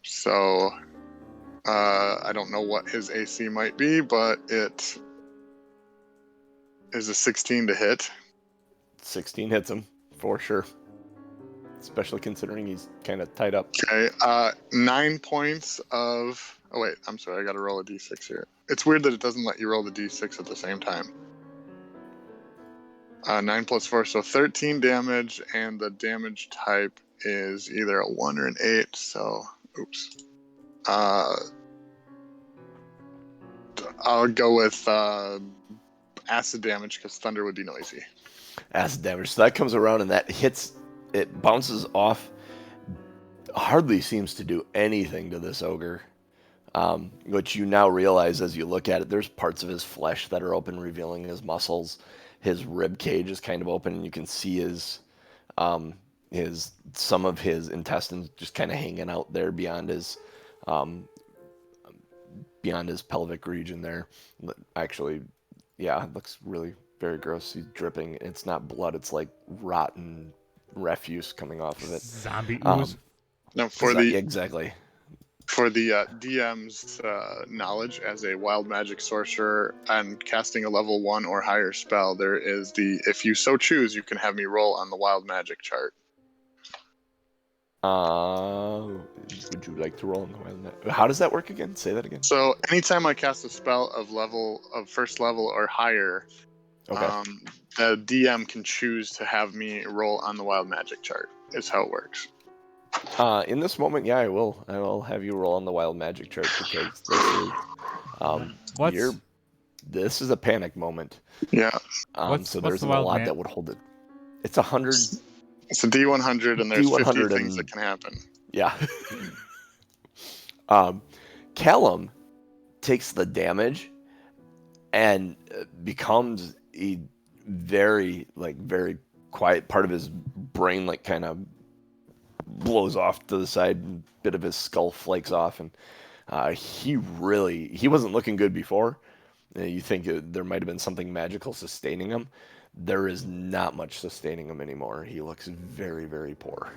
So I don't know what his AC might be, but it is a 16 to hit. 16 hits him for sure. Especially considering he's kind of tied up. Okay, 9 points of. Oh wait, I'm sorry. I got to roll a d6 here. It's weird that it doesn't let you roll the d6 at the same time. 9 plus 4, so 13 damage, and the damage type is either a 1 or an 8. So, oops. I'll go with acid damage because thunder would be noisy. Acid damage. So that comes around and that hits. It bounces off. Hardly seems to do anything to this ogre. Which you now realize as you look at it, there's parts of his flesh that are open, revealing his muscles. His rib cage is kind of open, and you can see some of his intestines just kind of hanging out there beyond his pelvic region there. Actually, yeah, it looks really very gross. He's dripping. It's not blood. It's like rotten refuse coming off of it. Zombie ooze. Now, Exactly. For the DM's knowledge, as a wild magic sorcerer and casting a level 1 or higher spell, there is if you so choose, you can have me roll on the wild magic chart. Would you like to roll on the wild magic? How does that work again? Say that again. So anytime I cast a spell of first level or higher, Okay. the DM can choose to have me roll on the wild magic chart. Is how it works. In this moment, yeah, I will. I will have you roll on the wild magic chart because this is a panic moment. Yeah. So there isn't a lot that would hold it. It's 100. It's a D100, and there's 50 things that can happen. Yeah. Callum takes the damage and becomes a very quiet. Part of his brain kind of blows off to the side, and a bit of his skull flakes off, and he wasn't looking good before. You think there might have been something magical sustaining him. There is not much sustaining him anymore. He looks very, very poor.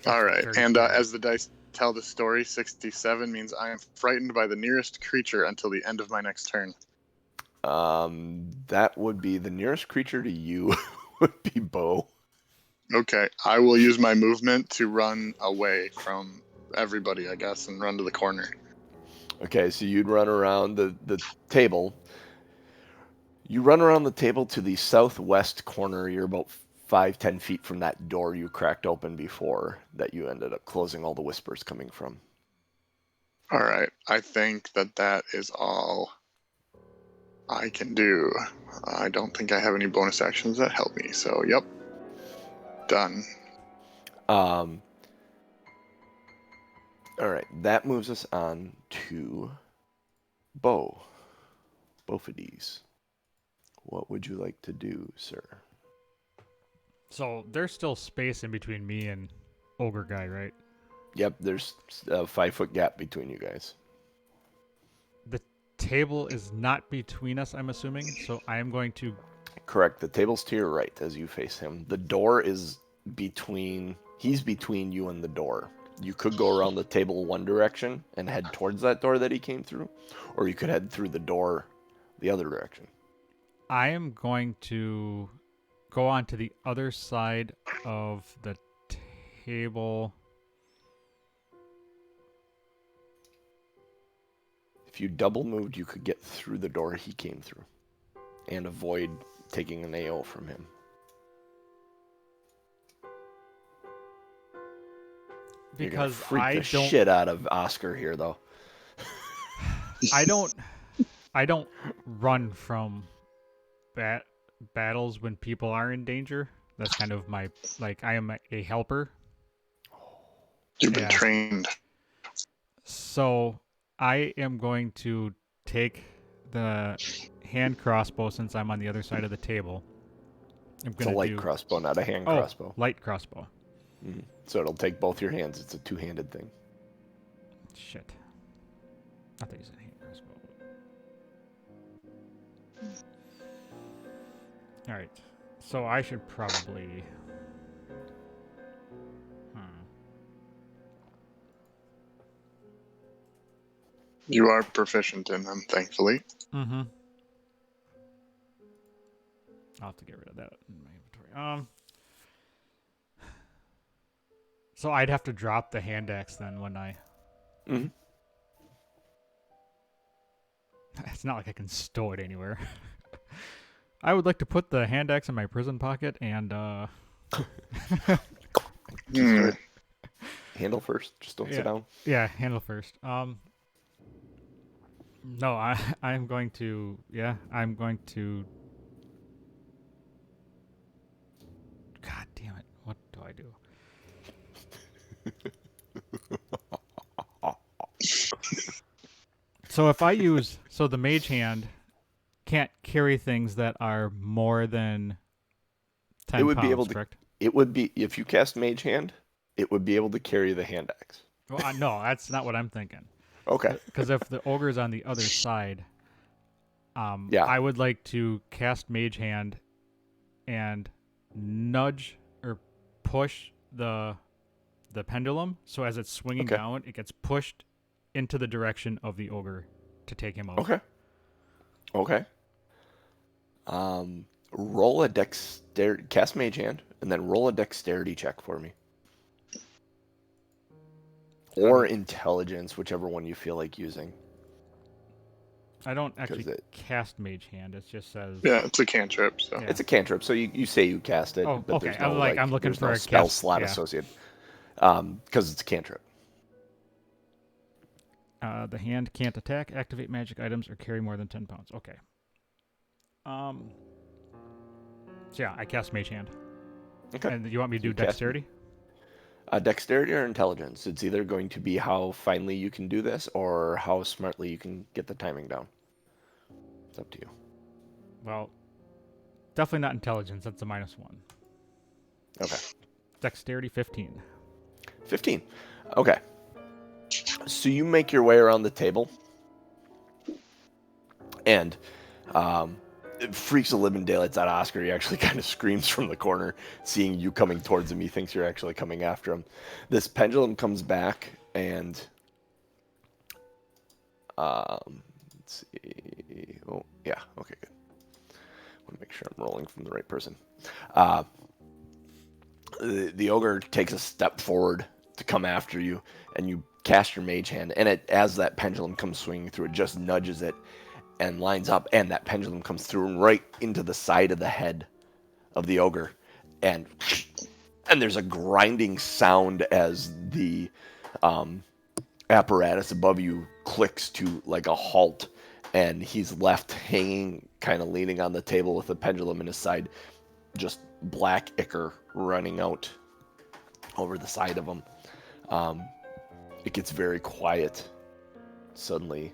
All right, and as the dice tell the story, 67 means I am frightened by the nearest creature until the end of my next turn. That would be the nearest creature to you would be Bo. Okay, I will use my movement to run away from everybody, I guess, and run to the corner. Okay, so you'd run around the table. You run around the table to the southwest corner. You're about 5-10 feet from that door you cracked open before that you ended up closing all the whispers coming from. All right, I think that is all I can do. I don't think I have any bonus actions that help me, so yep. Done. All right, that moves us on to Bophades. What would you like to do, sir? So there's still space in between me and Ogre Guy, right? Yep, there's a 5-foot gap between you guys. The table is not between us, I'm assuming, so I am going to... Correct, the table's to your right as you face him. The door is he's between you and the door. You could go around the table one direction and head towards that door that he came through, or you could head through the door the other direction. I am going to go on to the other side of the table. If you double moved, you could get through the door he came through and avoid taking an AO from him. Because freak the shit out of Oscar here, though. I don't run from battles when people are in danger. That's kind of my I am a helper. You've been trained. So I am going to take the hand crossbow since I'm on the other side of the table. It's a light crossbow, not a hand crossbow. Light crossbow. Mm-hmm. So it'll take both your hands. It's a two-handed thing. Shit. I thought you said hand crossbow. Alright. So I should probably... You are proficient in them, thankfully. Mm-hmm. I'll have to get rid of that in my inventory. So I'd have to drop the hand axe then, wouldn't I? Mm-hmm. It's not like I can stow it anywhere. I would like to put the hand axe in my prison pocket and Hmm. Handle first. Just don't sit down. yeah, handle first. No, I'm going to God damn it. What do I do? So if I use the mage hand can't carry things that are more than 10 It would be pounds, able to. correct? It would be if you cast Mage Hand. It would be able to carry the hand axe. Well, no, that's not what I'm thinking. Okay. Because if the ogre's on the other side, Yeah. I would like to cast mage hand and nudge or push the pendulum so as it's swinging Okay. down, it gets pushed into the direction of the ogre to take him out. Okay. Okay. Roll a dexterity, cast Mage Hand, and then roll a dexterity check for me. Or intelligence, whichever one you feel like using. I don't actually cast mage hand. It just says Yeah, it's a cantrip. So Yeah. It's a cantrip, so you say you cast it, Oh, but okay. there's no I'm looking there's for no a spell cast- slot yeah. associated. Because it's a cantrip. The hand can't attack, activate magic items, or carry more than 10 pounds. Okay. So yeah, I cast mage hand. Okay. And you want me to do You cast- dexterity? Dexterity or intelligence. It's either going to be how finely you can do this or how smartly you can get the timing down. It's up to you. Well, definitely not intelligence. That's a -1. Okay. Dexterity 15. 15. Okay. So you make your way around the table, and it freaks the living daylights out of Oscar. He actually kind of screams from the corner, seeing you coming towards him. He thinks you're actually coming after him. This pendulum comes back, and let's see. Oh, yeah. Okay, good. Want to make sure I'm rolling from the right person. The ogre takes a step forward to come after you, and you cast your mage hand, and as that pendulum comes swinging through, it just nudges it and lines up, and that pendulum comes through right into the side of the head of the ogre, and there's a grinding sound as the apparatus above you clicks to like a halt, and he's left hanging, kind of leaning on the table with the pendulum in his side, just black ichor running out over the side of him. It gets very quiet suddenly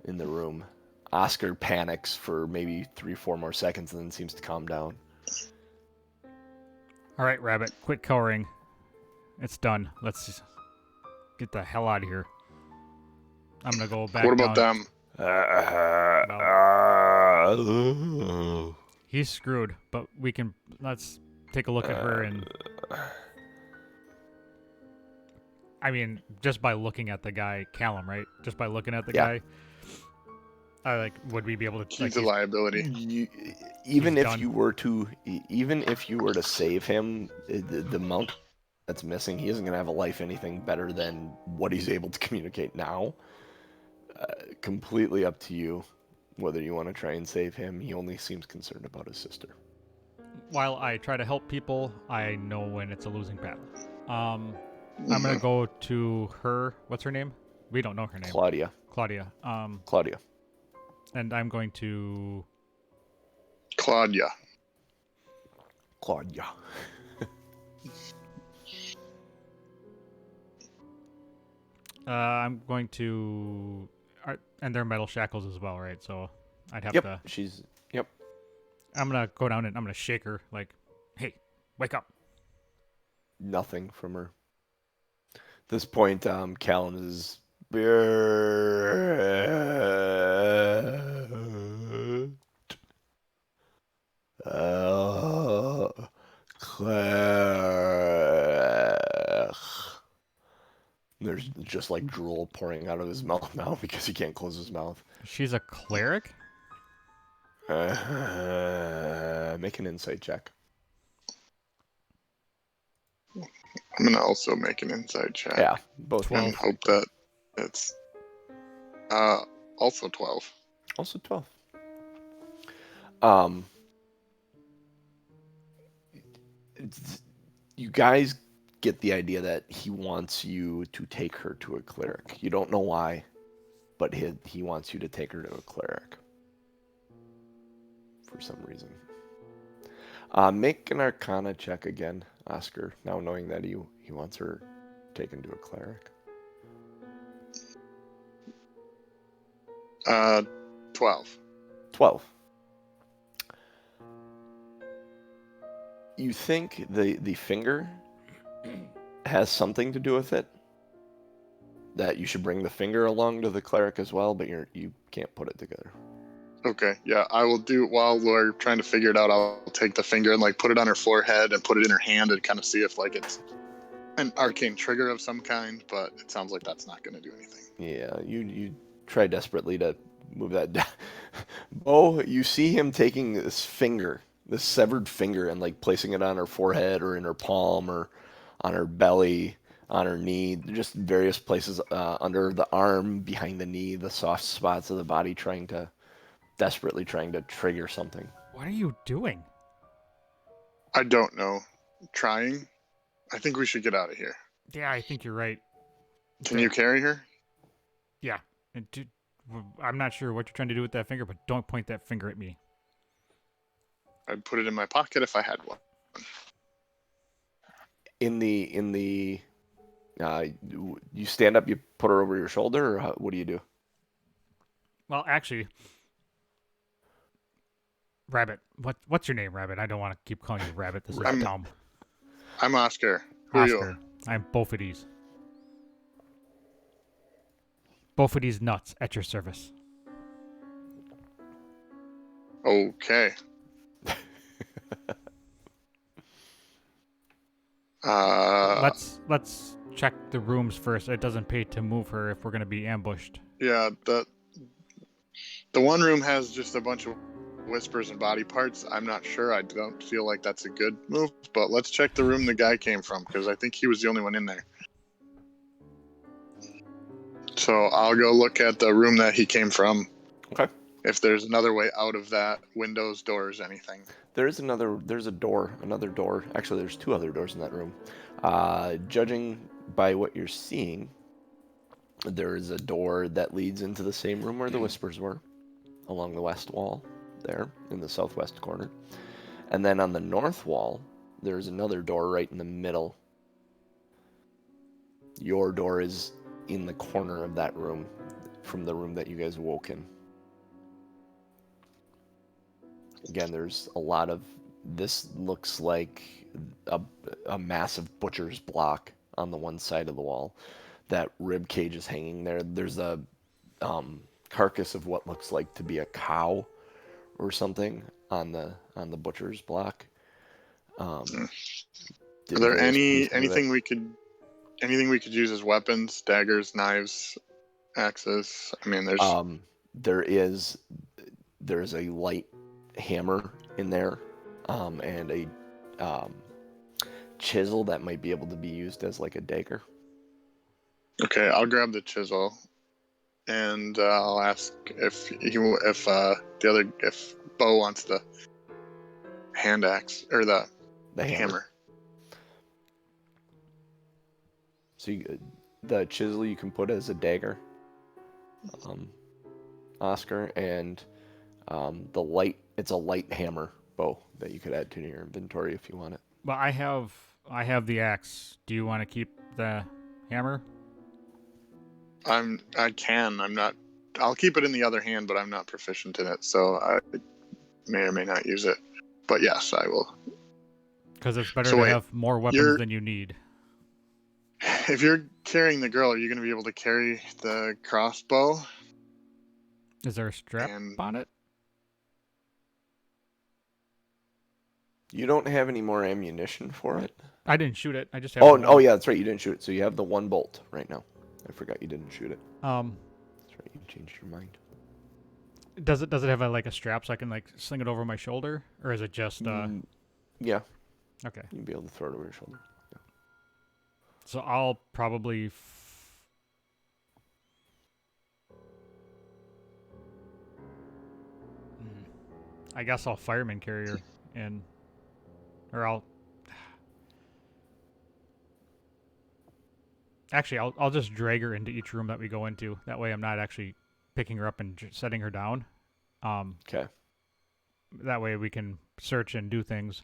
in the room. Oscar panics for maybe 3-4 more seconds and then seems to calm down. All right, Rabbit, quit cowering. It's done. Let's just get the hell out of here. I'm going to go back what about down. them? He's screwed, but let's take a look at her and... I mean, just by looking at the guy, Callum, right? Just by looking at the guy, would we be able to? He's a liability. Even if done. you were to save him, the amount that's missing, he isn't going to have a life anything better than what he's able to communicate now. Completely up to you whether you want to try and save him. He only seems concerned about his sister. While I try to help people, I know when it's a losing battle. I'm gonna go to her. What's her name? We don't know her name. Claudia. Claudia. Claudia. And I'm going to Claudia. I'm going to, and they're metal shackles as well, right? So I'd have to. Yep. I'm gonna go down and I'm gonna shake her like, "Hey, wake up!" Nothing from her. At this point, Callum is. Claire. There's just like drool pouring out of his mouth now because he can't close his mouth. She's a cleric? Make an insight check. I'm gonna also make an inside check. Yeah, both 12. And hope that it's also 12. Also 12. Um, you guys get the idea that he wants you to take her to a cleric. You don't know why, but he wants you to take her to a cleric for some reason. Make an Arcana check again, Oscar, now knowing that he wants her taken to a cleric. 12. 12. You think the finger has something to do with it? That you should bring the finger along to the cleric as well, but you can't put it together. Okay, yeah, I will do while we're trying to figure it out. I'll take the finger and like put it on her forehead and put it in her hand and kind of see if like it's an arcane trigger of some kind. But it sounds like that's not going to do anything. Yeah, you try desperately to move that down. Bo, you see him taking this finger, this severed finger, and like placing it on her forehead or in her palm or on her belly, on her knee, just various places under the arm, behind the knee, the soft spots of the body, desperately trying to trigger something. What are you doing? I don't know. Trying. I think we should get out of here. Yeah, I think you're right. Can you carry her? Yeah. And I'm not sure what you're trying to do with that finger, but don't point that finger at me. I'd put it in my pocket if I had one. You stand up, you put her over your shoulder, or what do you do? Well, actually, Rabbit. What's your name, Rabbit? I don't want to keep calling you Rabbit. This is dumb. I'm Oscar. Who are Oscar. you? I'm Bophades. Bophades nuts at your service. Okay. Let's check the rooms first. It doesn't pay to move her if we're going to be ambushed. Yeah, the one room has just a bunch of whispers and body parts. I'm not sure. I don't feel like that's a good move, but let's check the room the guy came from because I think he was the only one in there. So I'll go look at the room that he came from. Okay. If there's another way out of that, windows, doors, anything. There's another door. Actually, there's two other doors in that room. Judging by what you're seeing, there is a door that leads into the same room where the whispers were, along the west wall, there in the southwest corner. And then on the north wall, there's another door right in the middle. Your door is in the corner of that room, from the room that you guys woke in. Again, there's a lot of, this looks like a massive butcher's block on the one side of the wall. That rib cage is hanging there. There's a carcass of what looks like to be a cow or something on the butcher's block. Are there anything we could use as weapons? Daggers, knives, axes? I mean, there's a light hammer in there, and a chisel that might be able to be used as like a dagger. Okay, I'll grab the chisel, and I'll ask if Bo wants the hand axe or the hammer. So the chisel you can put as a dagger, Oscar, and it's a light hammer bow that you could add to your inventory if you want it. Well, I have the axe. Do you want to keep the hammer? I'm not. I'll keep it in the other hand, but I'm not proficient in it, so I may or may not use it. But yes, I will. Because it's better to have more weapons than you need. If you're carrying the girl, are you going to be able to carry the crossbow? Is there a strap on it? You don't have any more ammunition for it? I didn't shoot it. I just have Oh, yeah, that's right. You didn't shoot it. So you have the one bolt right now. I forgot you didn't shoot it. Um, That's right, you changed your mind. does it have a strap so I can like sling it over my shoulder, or is it just Yeah, okay? you'd be able to throw it over your shoulder. So I'll probably. I guess I'll fireman carrier and, or I'll. Actually, I'll just drag her into each room that we go into. That way, I'm not actually picking her up and setting her down. Okay. That way, we can search and do things.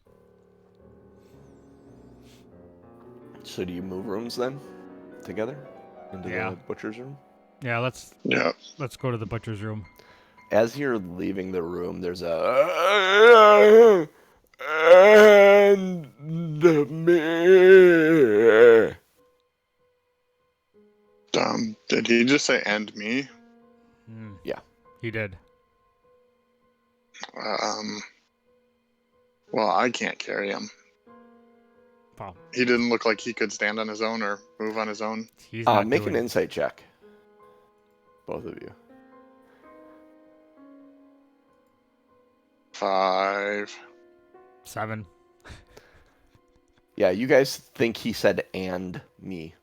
So do you move rooms then, together, into Yeah. the butcher's room? Yeah, let's go to the butcher's room. As you're leaving the room, there's a and me. Did he just say "and me"? Yeah. He did. Well, I can't carry him. Wow. He didn't look like he could stand on his own or move on his own. He's not Make doing an insight check. Both of you. 5. 7. Yeah, you guys think he said "and me."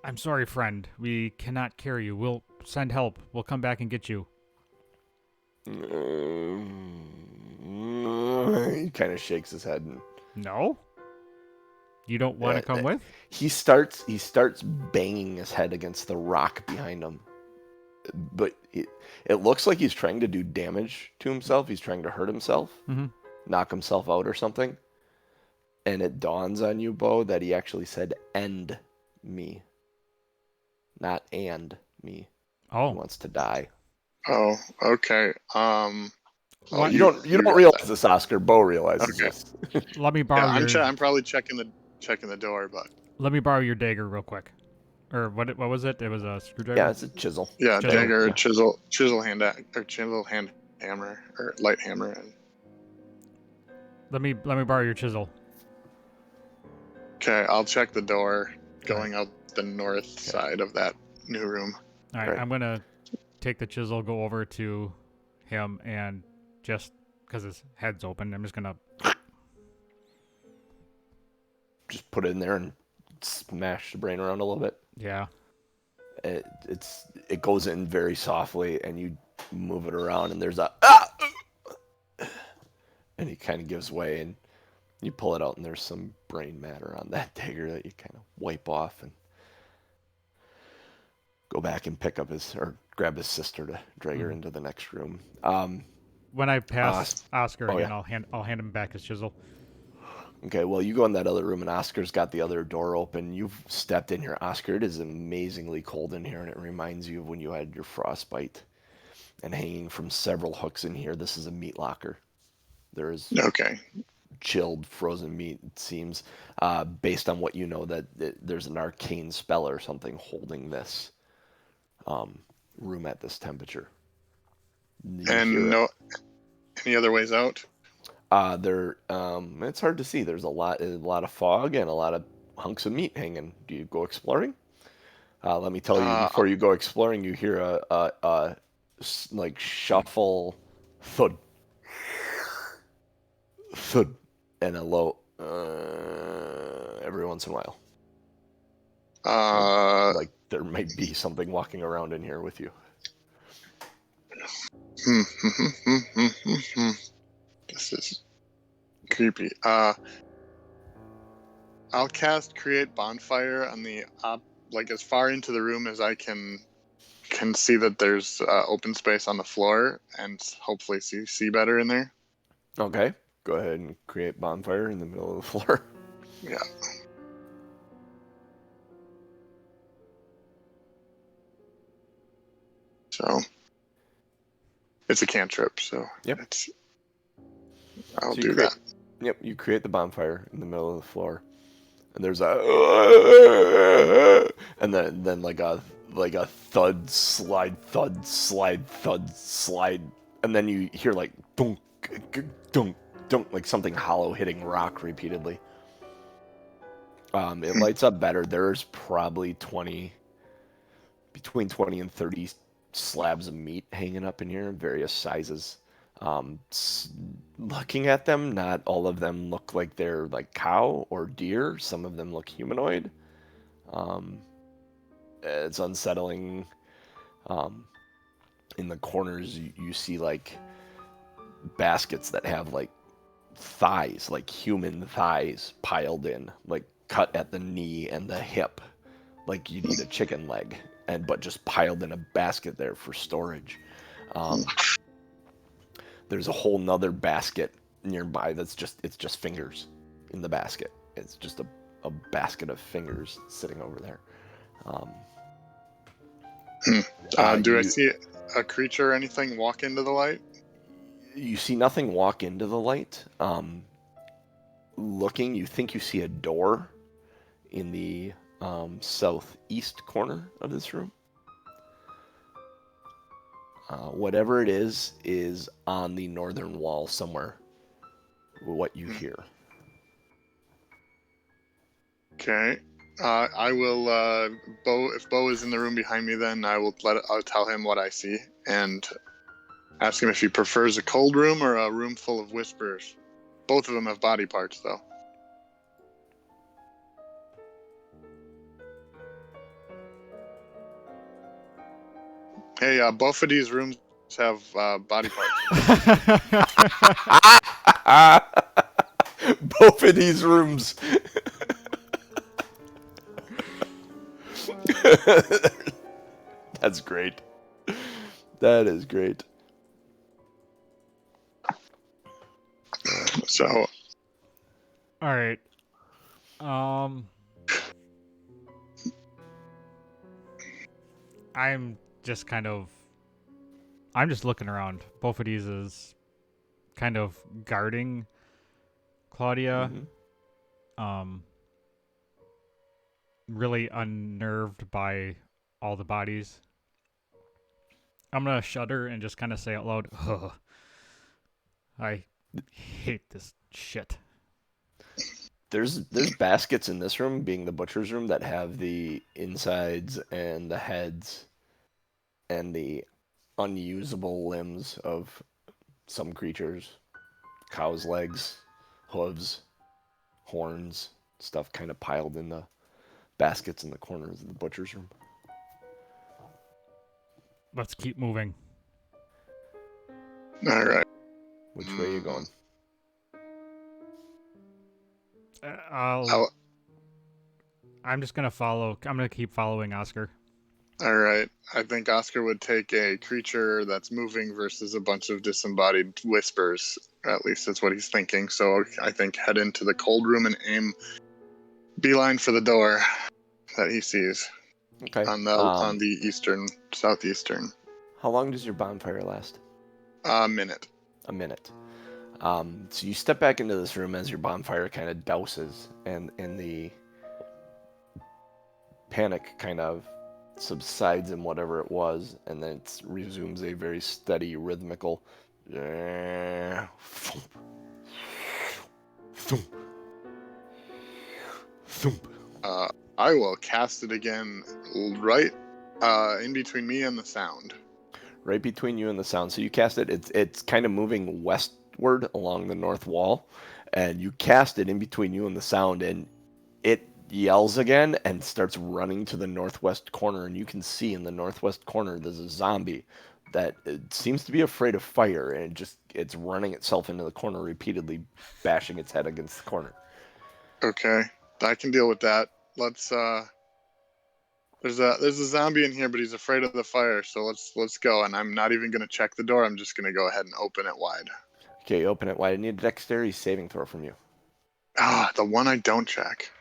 I'm sorry, friend. We cannot carry you. We'll send help. We'll come back and get you. He kind of shakes his head and No? You don't want to come with? he starts banging his head against the rock behind him. But it looks like he's trying to do damage to himself. He's trying to hurt himself, knock himself out or something. And it dawns on you, Bo, that he actually said "end me," not "and me." Oh. He wants to die. Oh, okay. You don't realize this, Oscar. Bo realizes Okay. this. Let me borrow your... I'm probably checking the door, but Let me borrow your dagger real quick. Or what was it? It was a screwdriver? Yeah, it's a chisel. yeah, Chisel. dagger, Yeah. chisel hand hammer or light hammer. And Let me borrow your chisel. okay, I'll check the door going out the north side of that new room. All right, Right. I'm gonna take the chisel, go over to him, and just because his head's open, I'm just gonna Just put it in there and smash the brain around a little bit. yeah. It goes in very softly, and you move it around, and there's a and he kind of gives way, and you pull it out, and there's some brain matter on that dagger that you kind of wipe off and go back and grab his sister to drag her into the next room. When I pass Oscar again, yeah. I'll hand him back his chisel. Okay, well, you go in that other room, and Oscar's got the other door open. You've stepped in here. Oscar, it is amazingly cold in here, and it reminds you of when you had your frostbite. And hanging from several hooks in here, this is a meat locker. There is chilled, frozen meat, it seems, based on what you know, that there's an arcane spell or something holding this room at this temperature. And any other ways out? It's hard to see. There's a lot of fog and a lot of hunks of meat hanging. Do you go exploring? Let me tell you, before you go exploring, you hear a like shuffle, thud, thud, and a low every once in a while. Like there might be something walking around in here with you. This is creepy. I'll cast Create Bonfire on the like as far into the room as I can see that there's open space on the floor, and hopefully see better in there. Okay, go ahead and create bonfire in the middle of the floor. Yeah. So it's a cantrip, so Yep. I'll do that. Yep, you create the bonfire in the middle of the floor, and there's a and then like a thud, slide, and then you hear like dunk, dunk, dunk, like something hollow hitting rock repeatedly. It lights up better. There's probably between 20 and 30 slabs of meat hanging up in here, various sizes. Looking at them, not all of them look like they're like cow or deer. Some of them look humanoid. It's unsettling. In the corners, you see like baskets that have like thighs, like human thighs piled in, like cut at the knee and the hip, like you'd eat a chicken leg, but just piled in a basket there for storage. There's a whole nother basket nearby it's just fingers in the basket. It's just a basket of fingers sitting over there. Do I see a creature or anything walk into the light? You see nothing walk into the light. Looking, you think you see a door in the southeast corner of this room. Whatever it is on the northern wall somewhere. What you hear. Okay. I will. Bo, if Bo is in the room behind me, then I'll tell him what I see and ask him if he prefers a cold room or a room full of whispers. Both of them have body parts, though. Hey, both of these rooms have body parts. Both of these rooms. That's great. That is great. So, All right. I'm just looking around. Bophades is kind of guarding Claudia. Really unnerved by all the bodies. I'm gonna shudder and just kind of say out loud, "Ugh, I hate this shit." There's baskets in this room, being the butcher's room, that have the insides and the heads and the unusable limbs of some creatures. Cow's legs, hooves, horns, stuff kind of piled in the baskets in the corners of the butcher's room. Let's keep moving. all right. Which way are you going? I'm just gonna follow. I'm gonna keep following Oscar. All right. I think Oscar would take a creature that's moving versus a bunch of disembodied whispers. At least that's what he's thinking. So I think head into the cold room and aim beeline for the door that he sees. Okay. On the southeastern. How long does your bonfire last? A minute. A minute. So you step back into this room as your bonfire kind of douses, and the panic kind of subsides in whatever it was, and then it resumes a very steady, rhythmical. I will cast it again right in between me and the sound. Right between you and the sound. So you cast it. It's kind of moving westward along the north wall, and you cast it in between you and the sound, and it yells again and starts running to the northwest corner. And you can see in the northwest corner there's a zombie that seems to be afraid of fire, and it's running itself into the corner, repeatedly bashing its head against the corner. Okay, I can deal with that. Let's there's a zombie in here, but he's afraid of the fire, so let's go. And I'm not even gonna check the door. I'm just gonna go ahead and open it wide. Okay, open it wide. I need a dexterity saving throw from you. The one I don't check.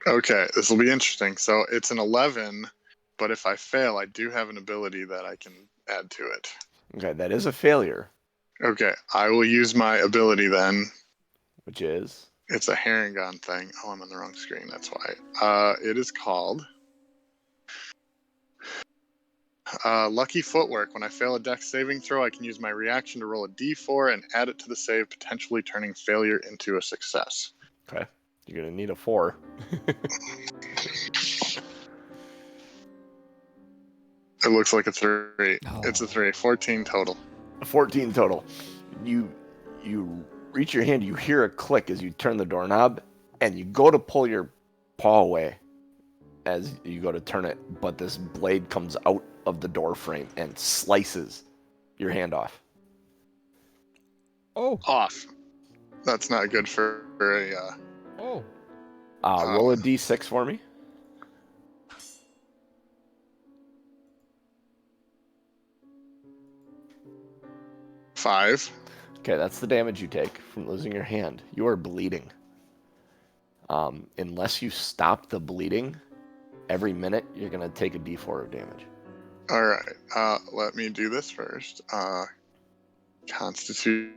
Okay, this will be interesting. So it's an 11, but if I fail, I do have an ability that I can add to it. Okay, that is a failure. Okay, I will use my ability then. Which is? It's a Herringon thing. Oh, I'm on the wrong screen. That's why. It is called lucky footwork. When I fail a dex saving throw, I can use my reaction to roll a d4 and add it to the save, potentially turning failure into a success. Okay. You're going to need a 4. It looks like a 3. Oh. It's a 3. 14 total. 14 total. You reach your hand, you hear a click as you turn the doorknob, and you go to pull your paw away as you go to turn it, but this blade comes out of the door frame and slices your hand off. Oh. Off. That's not good for a... Oh. Roll a d6 for me. Five. Okay, that's the damage you take from losing your hand. You are bleeding. Unless you stop the bleeding, every minute you're going to take a d4 of damage. All right. Let me do this first. Constitution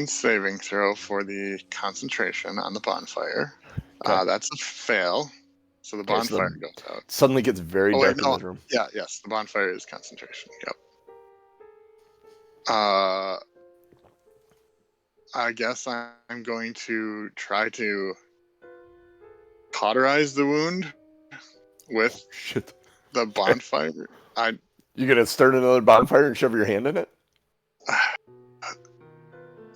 saving throw for the concentration on the bonfire. Okay. That's a fail. So the Okay, so bonfire goes out. Suddenly gets very Oh, dark wait, in no. this room. Yeah, yes. The bonfire is concentration. Yep. I guess I'm going to try to cauterize the wound with Shit. the bonfire. You're going to start another bonfire and shove your hand in it?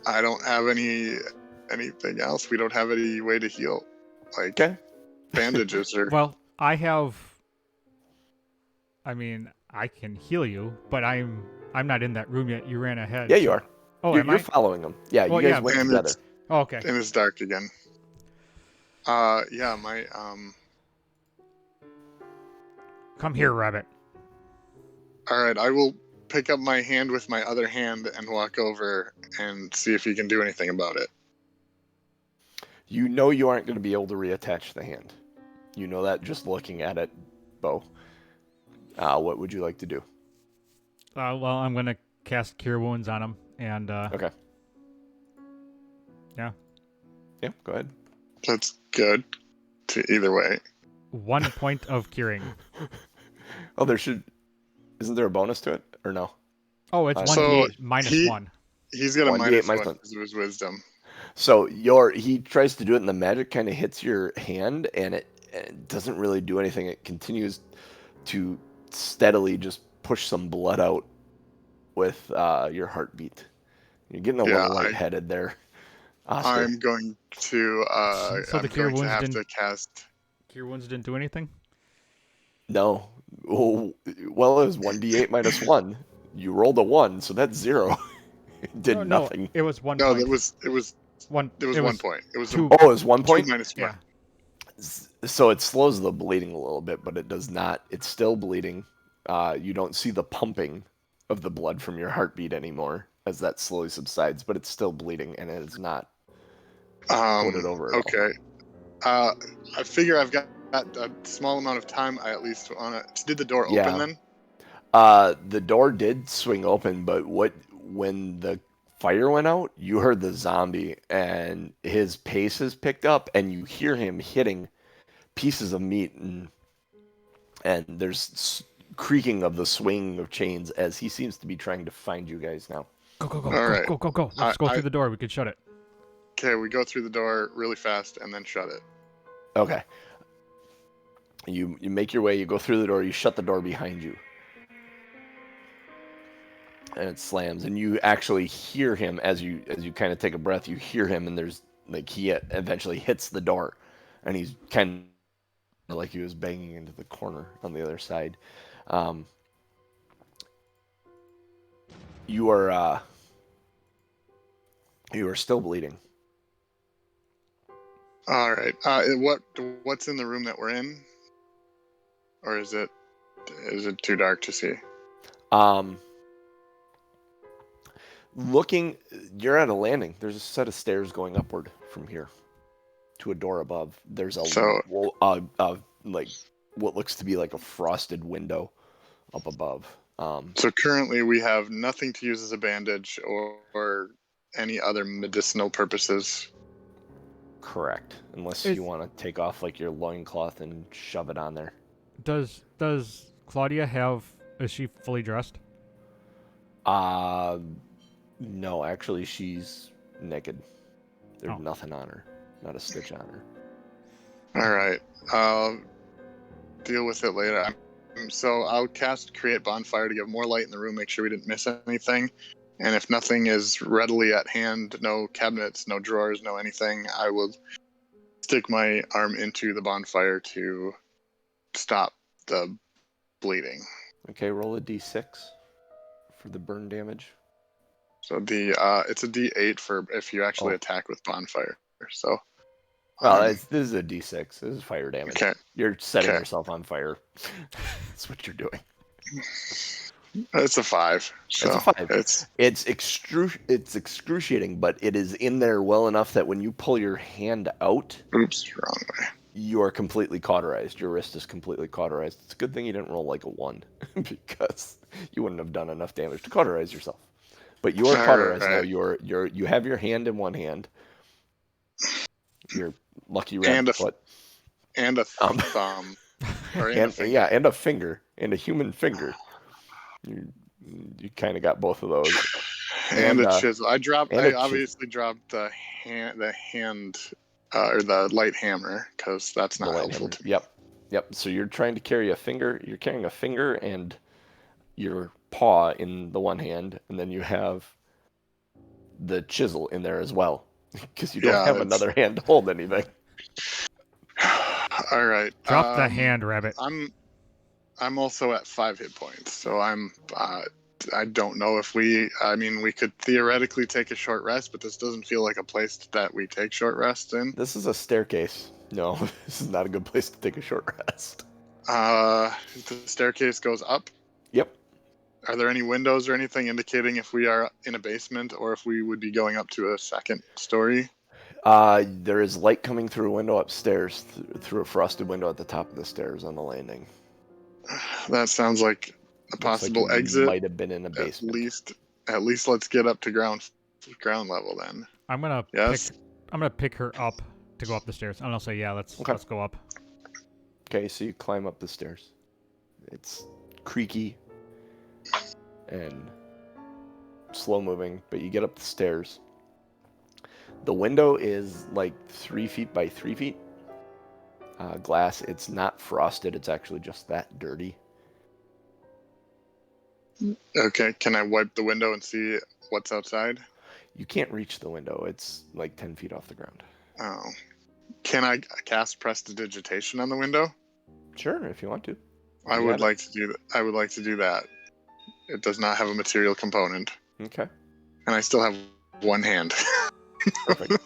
I don't have anything else. We don't have any way to heal. Like Okay. bandages or... Well, I can heal you, but I'm not in that room yet. You ran ahead. Yeah, you are. Oh, You're following them. Yeah, Well, you guys yeah, went and together. Oh, okay. And it's dark again. Yeah, my Come here, rabbit. All right, I will pick up my hand with my other hand and walk over and see if he can do anything about it. You know you aren't going to be able to reattach the hand. You know that just looking at it, Bo. What would you like to do? Well, I'm gonna cast Cure Wounds on him, and Okay. Yeah. Yeah, go ahead. That's good. To either way. 1 point of curing. Oh, isn't there a bonus to it, or no? Oh, it's So 1d8 minus 1. He's got a 1d8 minus minus 1 1. because of his wisdom. So he tries to do it, and the magic kind of hits your hand, and it doesn't really do anything. It continues to steadily just push some blood out with your heartbeat. You're getting a little lightheaded there, Oscar. I'm going to. So the Cure Wounds have didn't to cast. Cure Wounds didn't do anything. No. Oh, well, it was 1d8 minus 1. You rolled a 1, so that's 0. It did nothing. No, it was 1 No, point. it was 1 point. It was 2. Oh, it was 1 2 point? minus 1. Yeah. So it slows the bleeding a little bit, but it does not. It's still bleeding. You don't see the pumping of the blood from your heartbeat anymore as that slowly subsides, but it's still bleeding, and it is not coated over at Okay. I figure I've got a small amount of time. I at least want to. Did the door open then? all. The door did swing open, but when the fire went out, you heard the zombie, and his pace has picked up, and you hear him hitting pieces of meat, and there's creaking of the swinging of chains as he seems to be trying to find you guys now. Go. Let's go through the door. We could shut it. Okay, we go through the door really fast and then shut it. Okay. You make your way, you go through the door, you shut the door behind you. And it slams, and you actually hear him as you kind of take a breath, you hear him, and there's like he eventually hits the door, and he's kind of like he was banging into the corner on the other side. You are still bleeding. All right. What's in the room that we're in? Or is it too dark to see? You're at a landing. There's a set of stairs going upward from here to a door above. There's like what looks to be like a frosted window up above. So currently we have nothing to use as a bandage or any other medicinal purposes. Correct, unless you want to take off like your loincloth and shove it on there. Does Claudia have Is she fully dressed? Uh, no, actually, she's naked. There's Oh. nothing on her. Not a stitch on her. All right. I'll deal with it later. So I'll cast Create Bonfire to give more light in the room, make sure we didn't miss anything. And if nothing is readily at hand, no cabinets, no drawers, no anything, I will stick my arm into the bonfire to stop the bleeding. Okay, roll a d6 for the burn damage. So it's a D8 for if you actually attack with bonfire. So Well, this is a d6. This is fire damage. Okay. You're setting Okay. yourself on fire. That's what you're doing. It's a 5. So It's a 5. It's excruciating, but it is in there well enough that when you pull your hand out, Oops, wrong way. you are completely cauterized. Your wrist is completely cauterized. It's a good thing you didn't roll like a 1, because you wouldn't have done enough damage to cauterize yourself. But you are cauterized now. You have your hand in one hand. Your lucky rabbit foot. And a thumb. And a finger. And a human finger. You kind of got both of those. And a chisel. I obviously dropped the hand or the light hammer, because that's not helpful to me. Yep. So you're trying to carry a finger. You're carrying a finger and your paw in the one hand, and then you have the chisel in there as well, because you don't have another hand to hold anything. All right. Drop the hand, rabbit. I'm also at 5 hit points, so I don't know if we could theoretically take a short rest, but this doesn't feel like a place that we take short rests in. This is a staircase. No, this is not a good place to take a short rest. The staircase goes up? Yep. Are there any windows or anything indicating if we are in a basement or if we would be going up to a second story? There is light coming through a window upstairs, through a frosted window at the top of the stairs on the landing. That sounds like a possible exit. Might have been in a basement. At least let's get up to ground level then. I'm gonna pick her up to go up the stairs, and I'll say, yeah, let's go up. Okay, so you climb up the stairs. It's creaky and slow moving, but you get up the stairs. The window is like 3 feet by 3 feet. Glass. It's not frosted. It's actually just that dirty. Okay, can I wipe the window and see what's outside? You can't reach the window. It's like 10 feet off the ground. Oh. Can I cast prestidigitation on the window? Sure, if you want to. I would like to do that. It does not have a material component. Okay. And I still have one hand. Perfect.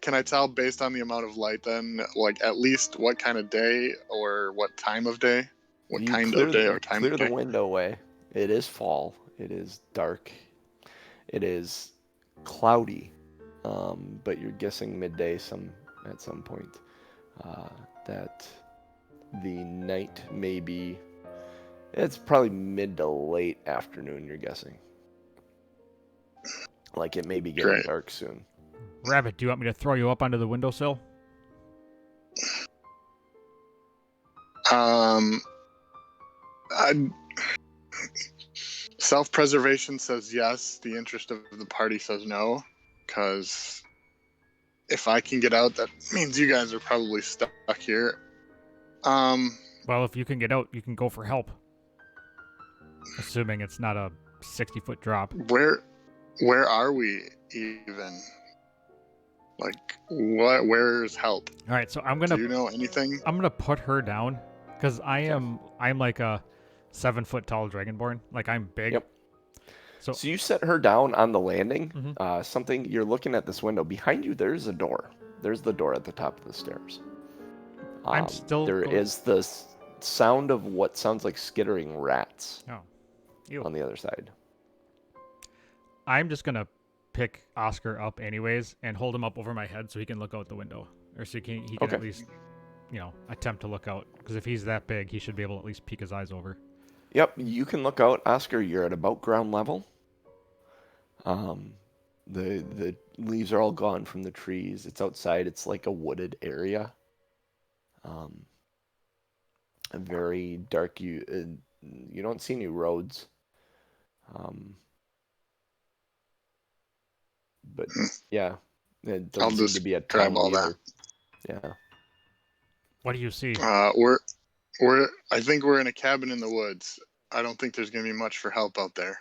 Can I tell based on the amount of light then, like at least what kind of day or what time of day? What kind of day or time of day? Clear the window away. It is fall. It is dark. It is cloudy. But you're guessing midday at some point. That the night may be... It's probably mid to late afternoon, you're guessing. Like it may be getting dark soon. Rabbit, do you want me to throw you up onto the windowsill? Self-preservation says yes. The interest of the party says no. Because if I can get out, that means you guys are probably stuck here. Well, if you can get out, you can go for help. Assuming it's not a 60-foot drop. Where are we even? Like, where's help? All right, so I'm gonna. Do you know anything? I'm gonna put her down because I'm like a 7-foot tall dragonborn. Like I'm big. Yep. So you set her down on the landing. Mm-hmm. You're looking at this window behind you. There's a door. There's the door at the top of the stairs. I'm still. There is the sound of what sounds like skittering rats. Oh. Ew. On the other side. I'm just gonna pick Oscar up anyways and hold him up over my head so he can look out the window, or so he can at least, attempt to look out. Because if he's that big, he should be able to at least peek his eyes over. Yep, you can look out, Oscar. You're at about ground level. The leaves are all gone from the trees. It's outside. It's like a wooded area. very dark. You don't see any roads, um, but yeah, it I'll doesn't seem to be a describe tunnel all that. either. Yeah. What do you see? I think we're in a cabin in the woods. I don't think there's gonna be much for help out there.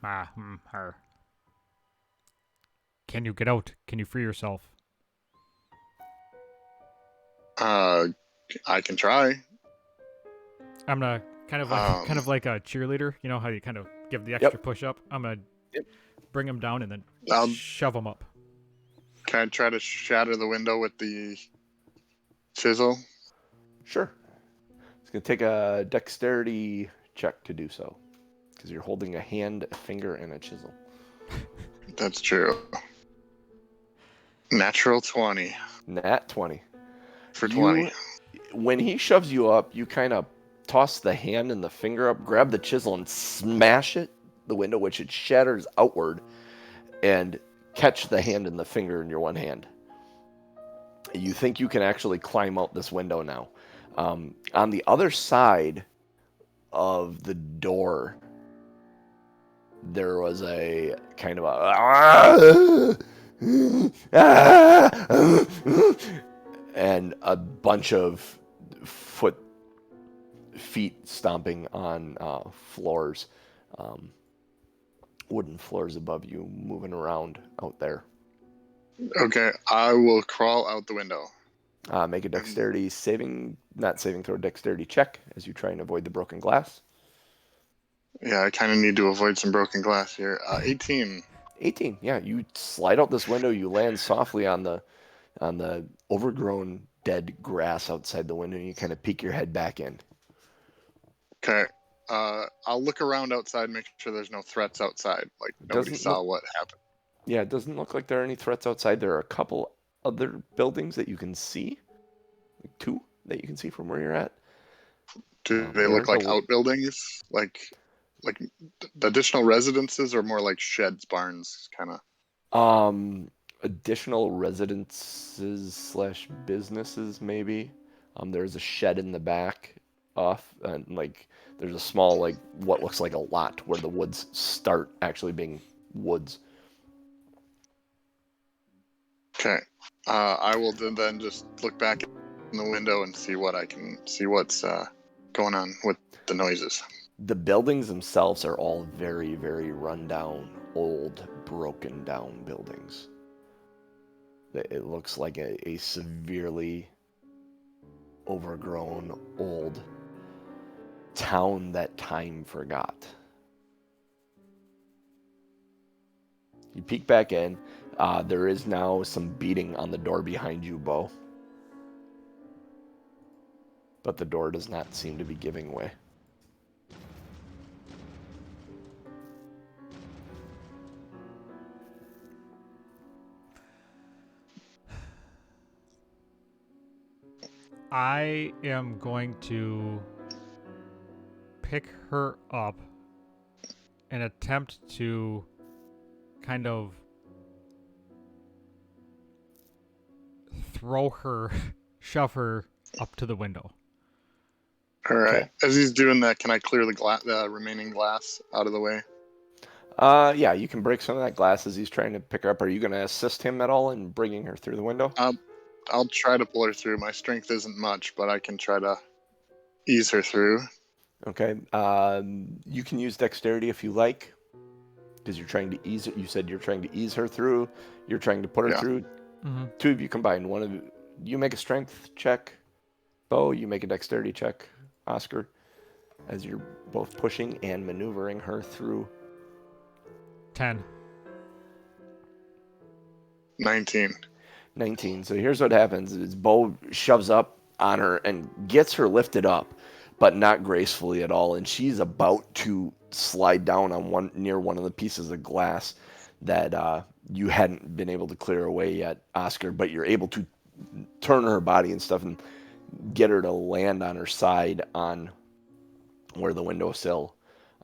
Her. Can you get out? Can you free yourself? I can try. I'm gonna kind of like kind Um, of like a cheerleader. You know how you kind of give the extra Yep. push up. I'm gonna Yep. bring him down and then I'll shove him up. Can I try to shatter the window with the chisel? Sure. It's gonna take a dexterity check to do so, because you're holding a hand, a finger, and a chisel. That's true. Natural 20 Nat 20. for 20. When he shoves you up, you kind of toss the hand and the finger up, grab the chisel, and smash the window, which it shatters outward, and catch the hand and the finger in your one hand. You think you can actually climb out this window now. On the other side of the door, there was a kind of and a bunch of feet stomping on floors, wooden floors above you, moving around out there. Okay, I will crawl out the window. Make a dexterity not saving throw, dexterity check as you try and avoid the broken glass. Yeah, I kind of need to avoid some broken glass here. 18. 18. Yeah, you slide out this window. You land softly on the overgrown dead grass outside the window. And you kind of peek your head back in. Okay. I'll look around outside, make sure there's no threats outside. Like nobody saw what happened. Yeah, it doesn't look like there are any threats outside. There are a couple other buildings that you can see, like 2 that you can see from where you're at. Do they look like outbuildings? Like additional residences, or more like sheds, barns, kind of? Additional residences slash businesses, maybe. There's a shed in the back off, and like there's a small, like what looks like a lot where the woods start actually being woods. Okay. I will then just look back in the window and see what's going on with the noises. The buildings themselves are all very, very run down, old, broken down buildings. It looks like a severely overgrown, old town that time forgot. You peek back in. There is now some beating on the door behind you, Bo. But the door does not seem to be giving way. I am going to pick her up and attempt to kind of shove her up to the window. All right. Okay. As he's doing that, can I clear the remaining glass out of the way? Yeah, you can break some of that glass as he's trying to pick her up. Are you going to assist him at all in bringing her through the window? I'll try to pull her through. My strength isn't much, but I can try to ease her through. Okay. You can use dexterity if you like, because you're trying to ease it. You said you're trying to ease her through. You're trying to put her through. Mm-hmm. 2 of you combined. One of you make a strength check. Bo, you make a dexterity check. Oscar, as you're both pushing and maneuvering her through. 10. 19. 19. So here's what happens: is Bo shoves up on her and gets her lifted up, but not gracefully at all. And she's about to slide down on near one of the pieces of glass that you hadn't been able to clear away yet, Oscar. But you're able to turn her body and stuff and get her to land on her side on where the windowsill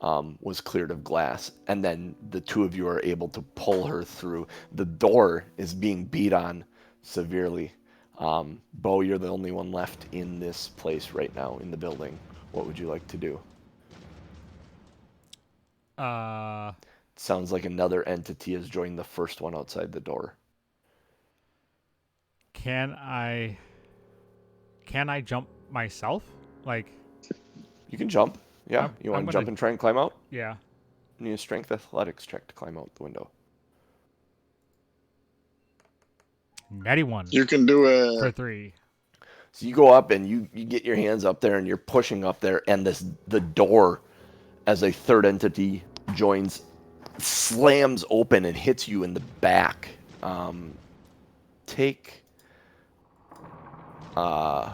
was cleared of glass. And then the 2 of you are able to pull her through. The door is being beat on severely. Bo, you're the only one left in this place right now in the building. What would you like to do? Sounds like another entity has joined the first one outside the door. Can I jump myself? Like, You can jump. Yeah. I'm You want to gonna, jump and try and climb out? yeah. You need a strength athletics check to climb out the window. Natty 1 You can do for it. 3. So you go up and you get your hands up there and you're pushing up there, and the door, as a third entity joins, slams open and hits you in the back. Take let's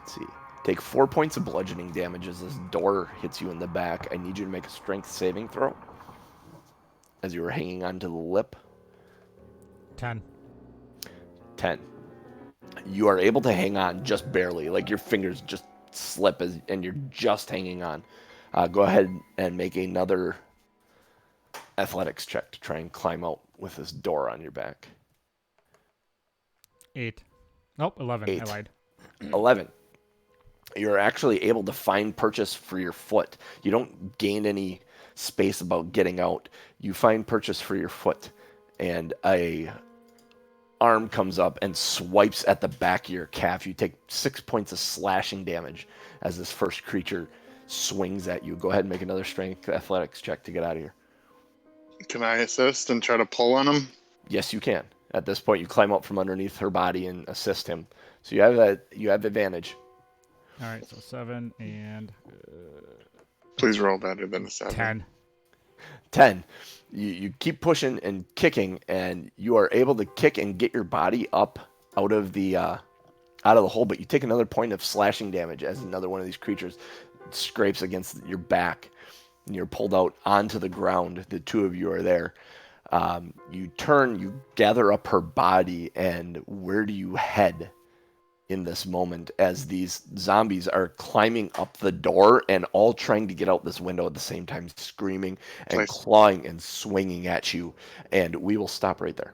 see. Take 4 points of bludgeoning damage as this door hits you in the back. I need you to make a strength saving throw as you were hanging onto the lip. 10. 10. You are able to hang on just barely. Like your fingers just slip and you're just hanging on. Go ahead and make another athletics check to try and climb out with this door on your back. 8. Nope, 11. 8. I lied. 11. You're actually able to find purchase for your foot. You don't gain any space about getting out. You find purchase for your foot, and a arm comes up and swipes at the back of your calf. You take 6 points of slashing damage as this first creature swings at you. Go ahead and make another strength athletics check to get out of here. Can I assist and try to pull on him? Yes, you can. At this point, you climb up from underneath her body and assist him. So you have advantage. All right, so 7 and Please roll better than a 7. 10. 10. You keep pushing and kicking, and you are able to kick and get your body up out of the hole, but you take another point of slashing damage as another one of these creatures scrapes against your back, and you're pulled out onto the ground. The two of you are there. You turn, you gather up her body, and where do you head in this moment as these zombies are climbing up the door and all trying to get out this window at the same time, screaming and clawing and swinging at you? And we will stop right there.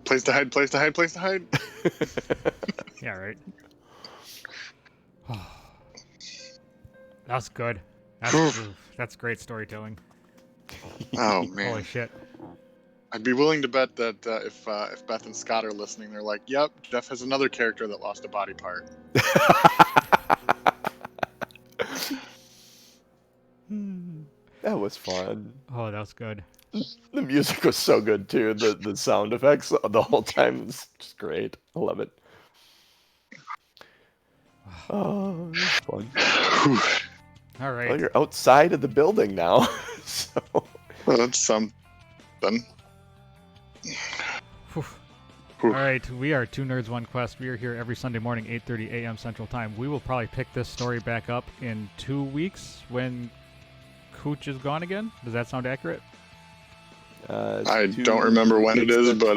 Place to hide, place to hide, place to hide. Yeah, right. That's good. That's great storytelling. Oh, man. Holy shit. I'd be willing to bet that if Beth and Scott are listening, they're like, yep, Jeff has another character that lost a body part. That was fun. Oh, that was good. The music was so good, too. The sound effects the whole time was just great. I love it. Oh, it was fun. All right. Well, you're outside of the building now. So. Well, that's something. All right, we are Two Nerds, One Quest. We are here every Sunday morning, 8:30 a.m. Central Time. We will probably pick this story back up in 2 weeks when Cooch is gone again. Does that sound accurate? I don't remember when it is, but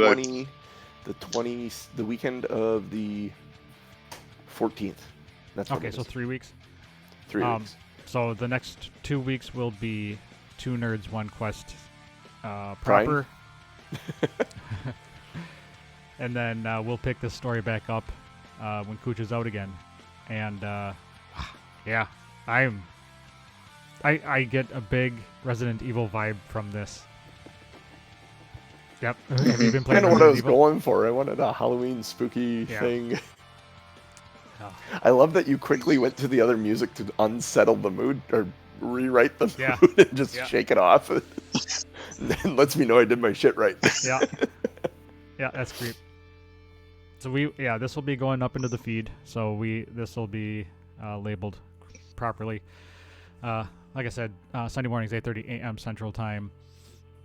the weekend of the 14th. That's okay. So 3 weeks. 3 weeks. So the next 2 weeks will be Two Nerds, One Quest proper. And then we'll pick this story back up when Cooch is out again. And yeah, I get a big Resident Evil vibe from this. Yep. Have you been playing Kind of what I was Evil? going for. I wanted a Halloween spooky thing. Oh. I love that you quickly went to the other music to unsettle the mood or rewrite the mood and just shake it off. And lets me know I did my shit right. Yeah. Yeah, that's creep. So this will be going up into the feed. So this will be labeled properly. Like I said, Sunday mornings, 8:30 a.m. Central Time.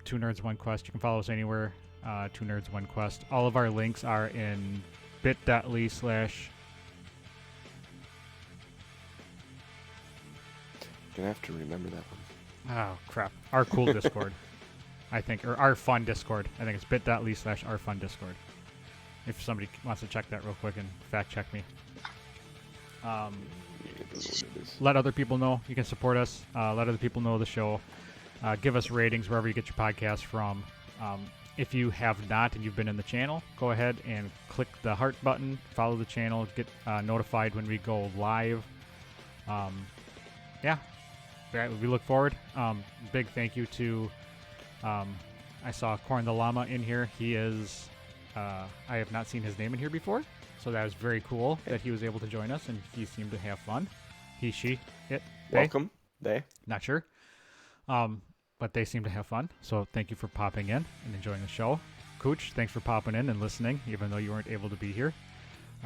Two Nerds, One Quest. You can follow us anywhere. Two Nerds, One Quest. All of our links are in bit.ly/ Gonna have to remember that one. Oh, crap. Our cool Discord, I think. Or our fun Discord. I think it's bit.ly/ our fun Discord. If somebody wants to check that real quick and fact check me. Let other people know. You can support us. Let other people know the show. Give us ratings wherever you get your podcast from. If you have not and you've been in the channel, go ahead and click the heart button, follow the channel, get notified when we go live. Yeah, we look forward. Big thank you to, I saw Corn the Llama in here. He is, I have not seen his name in here before, so that was very cool that he was able to join us, and he seemed to have fun. He, she, it, they. Welcome. They. Not sure. But they seem to have fun, so thank you for popping in and enjoying the show. Cooch, thanks for popping in and listening, even though you weren't able to be here.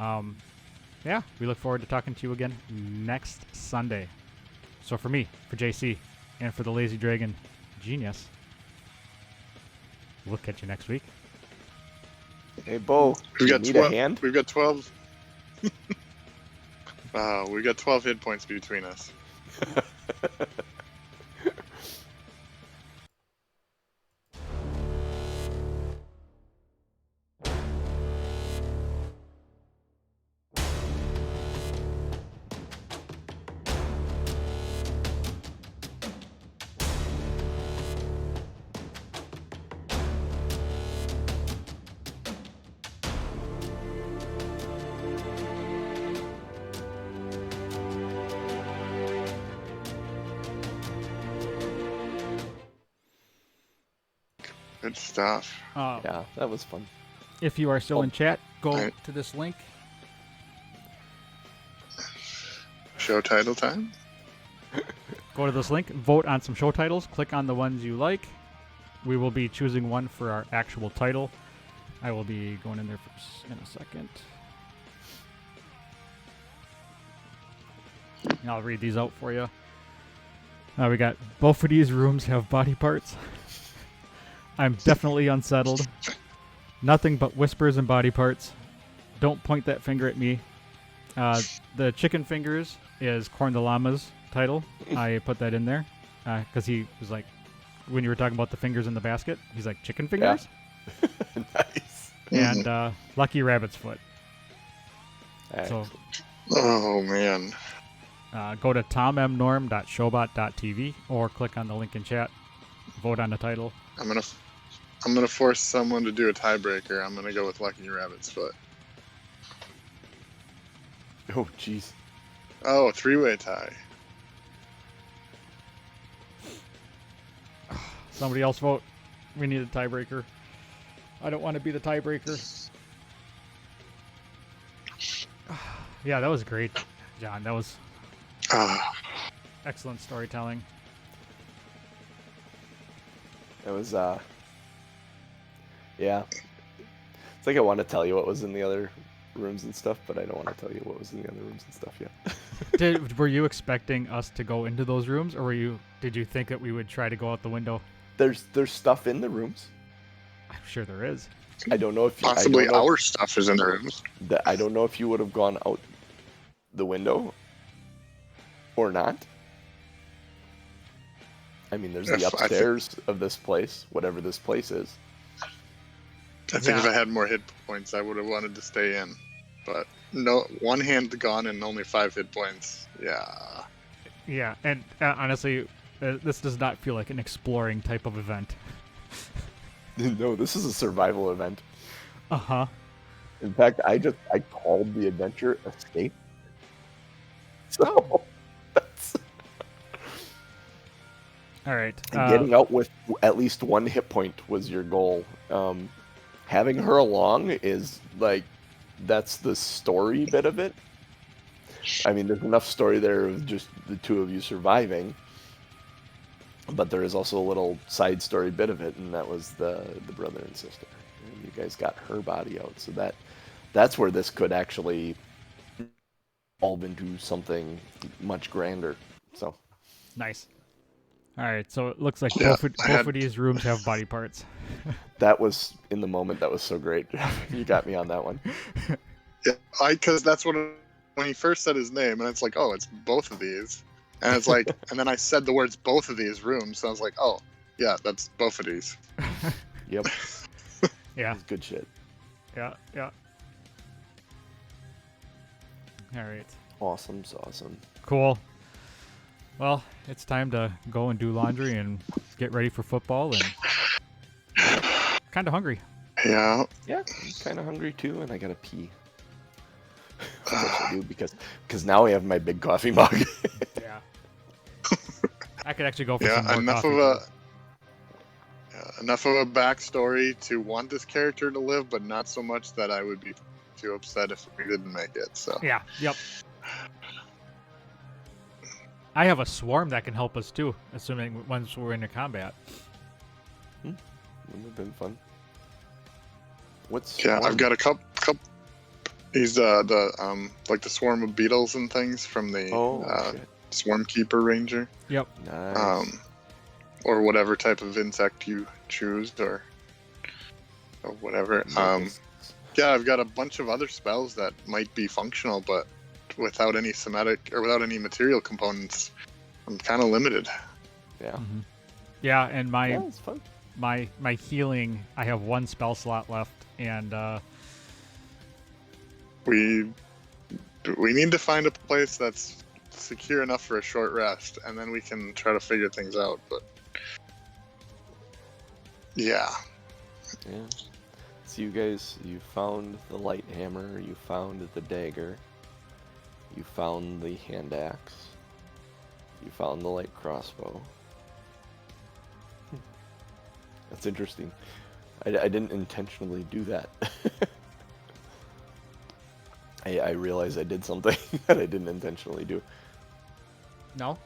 Yeah, we look forward to talking to you again next Sunday. So for me, for JC, and for the Lazy Dragon Genius, we'll catch you next week. Hey, Bo. We've got need 12. a hand? We've got 12. We got 12 hit points between us. Good stuff. Yeah, that was fun. If you are still in chat, go Alright. to this link. Show title time. Go to this link, vote on some show titles, click on the ones you like. We will be choosing one for our actual title. I will be going in there in a second. And I'll read these out for you. We got Bophades rooms have body parts. I'm definitely unsettled. Nothing but whispers and body parts. Don't point that finger at me. The chicken fingers is Corn the Llama's title. I put that in there because he was like, when you were talking about the fingers in the basket, he's like, chicken fingers? Nice. And Lucky Rabbit's foot. Excellent. Oh man. Go to tommnorm.showbot.tv or click on the link in chat. Vote on the title. I'm gonna force someone to do a tiebreaker. I'm gonna go with Lucky Rabbit's foot. Oh, jeez. Oh, three-way tie. Somebody else vote. We need a tiebreaker. I don't want to be the tiebreaker. Yeah, that was great, John. That was excellent storytelling. It was, yeah. It's like I want to tell you what was in the other rooms and stuff, but I don't want to tell you what was in the other rooms and stuff yet. Were you expecting us to go into those rooms, or did you think that we would try to go out the window? There's stuff in the rooms. I'm sure there is. I don't know if you, Possibly I don't know our stuff is in the rooms. I don't know if you would have gone out the window or not. I mean, there's the upstairs of this place, whatever this place is. I think if I had more hit points, I would have wanted to stay in. But no, one hand gone and only 5 hit points. Yeah. Yeah, and honestly, this does not feel like an exploring type of event. No, this is a survival event. Uh-huh. In fact, I called the adventure Escape. So that's All right. getting out with at least 1 hit point was your goal. Having her along is like, that's the story bit of it. I mean, there's enough story there of just the two of you surviving, but there is also a little side story bit of it, and that was the brother and sister. And you guys got her body out, so that's where this could actually evolve into something much grander. So Nice. All right, so it looks like Yeah, both of these rooms have body parts. that was, in the moment, that was so great. You got me on that one. Yeah, because that's when he first said his name, and it's like, oh, it's both of these. And it's like, and then I said the words both of these rooms, so I was like, oh, yeah, that's both of these. Yep. Yeah, Good shit. yeah. All right. Awesome. Cool. Well, it's time to go and do laundry and get ready for football and kind of hungry. Yeah. Yeah, I'm kind of hungry too, and I gotta pee. Of course I do, because now I have my big coffee mug. Yeah. I could actually go for Yeah. some more Enough coffee. of a. Enough of a backstory to want this character to live, but not so much that I would be too upset if we didn't make it. So Yeah. Yep. I have a swarm that can help us too, assuming once we're into combat. Wouldn't have been fun. What's yeah, swarm? I've got a couple. He's the like the swarm of beetles and things from the Shit. Swarm Keeper Ranger, Yep. Nice. or whatever type of insect you choose, or whatever. Locusts. Yeah, I've got a bunch of other spells that might be functional, but without any somatic or without any material components, I'm kind of limited. Yeah. Mm-hmm. Yeah, and Yeah, it's fun. my healing, I have one spell slot left, and We need to find a place that's secure enough for a short rest, and then we can try to figure things out. But yeah, Yeah. So you guys, you found the light hammer, you found the dagger, you found the hand axe, you found the light crossbow. That's interesting. I didn't intentionally do that. I realized I did something that I didn't intentionally do. no.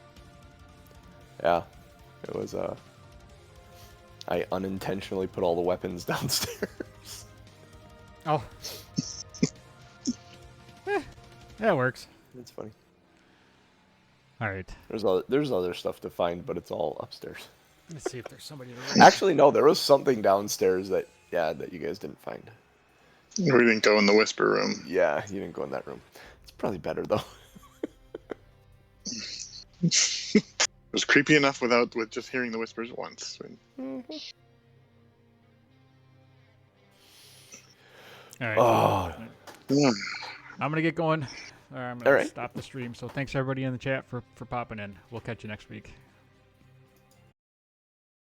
Yeah, it was I unintentionally put all the weapons downstairs. Oh. That works. It's funny. All right. There's other stuff to find, but it's all upstairs. Let's see if there's somebody to Actually, no, there was something downstairs that you guys didn't find. we didn't go in the whisper room. Yeah, you didn't go in that room. It's probably better though. It was creepy enough with just hearing the whispers once. All right. Oh, Yeah. I'm gonna get going. I'm All gonna right. stop the stream. So thanks everybody in the chat for popping in. We'll catch you next week.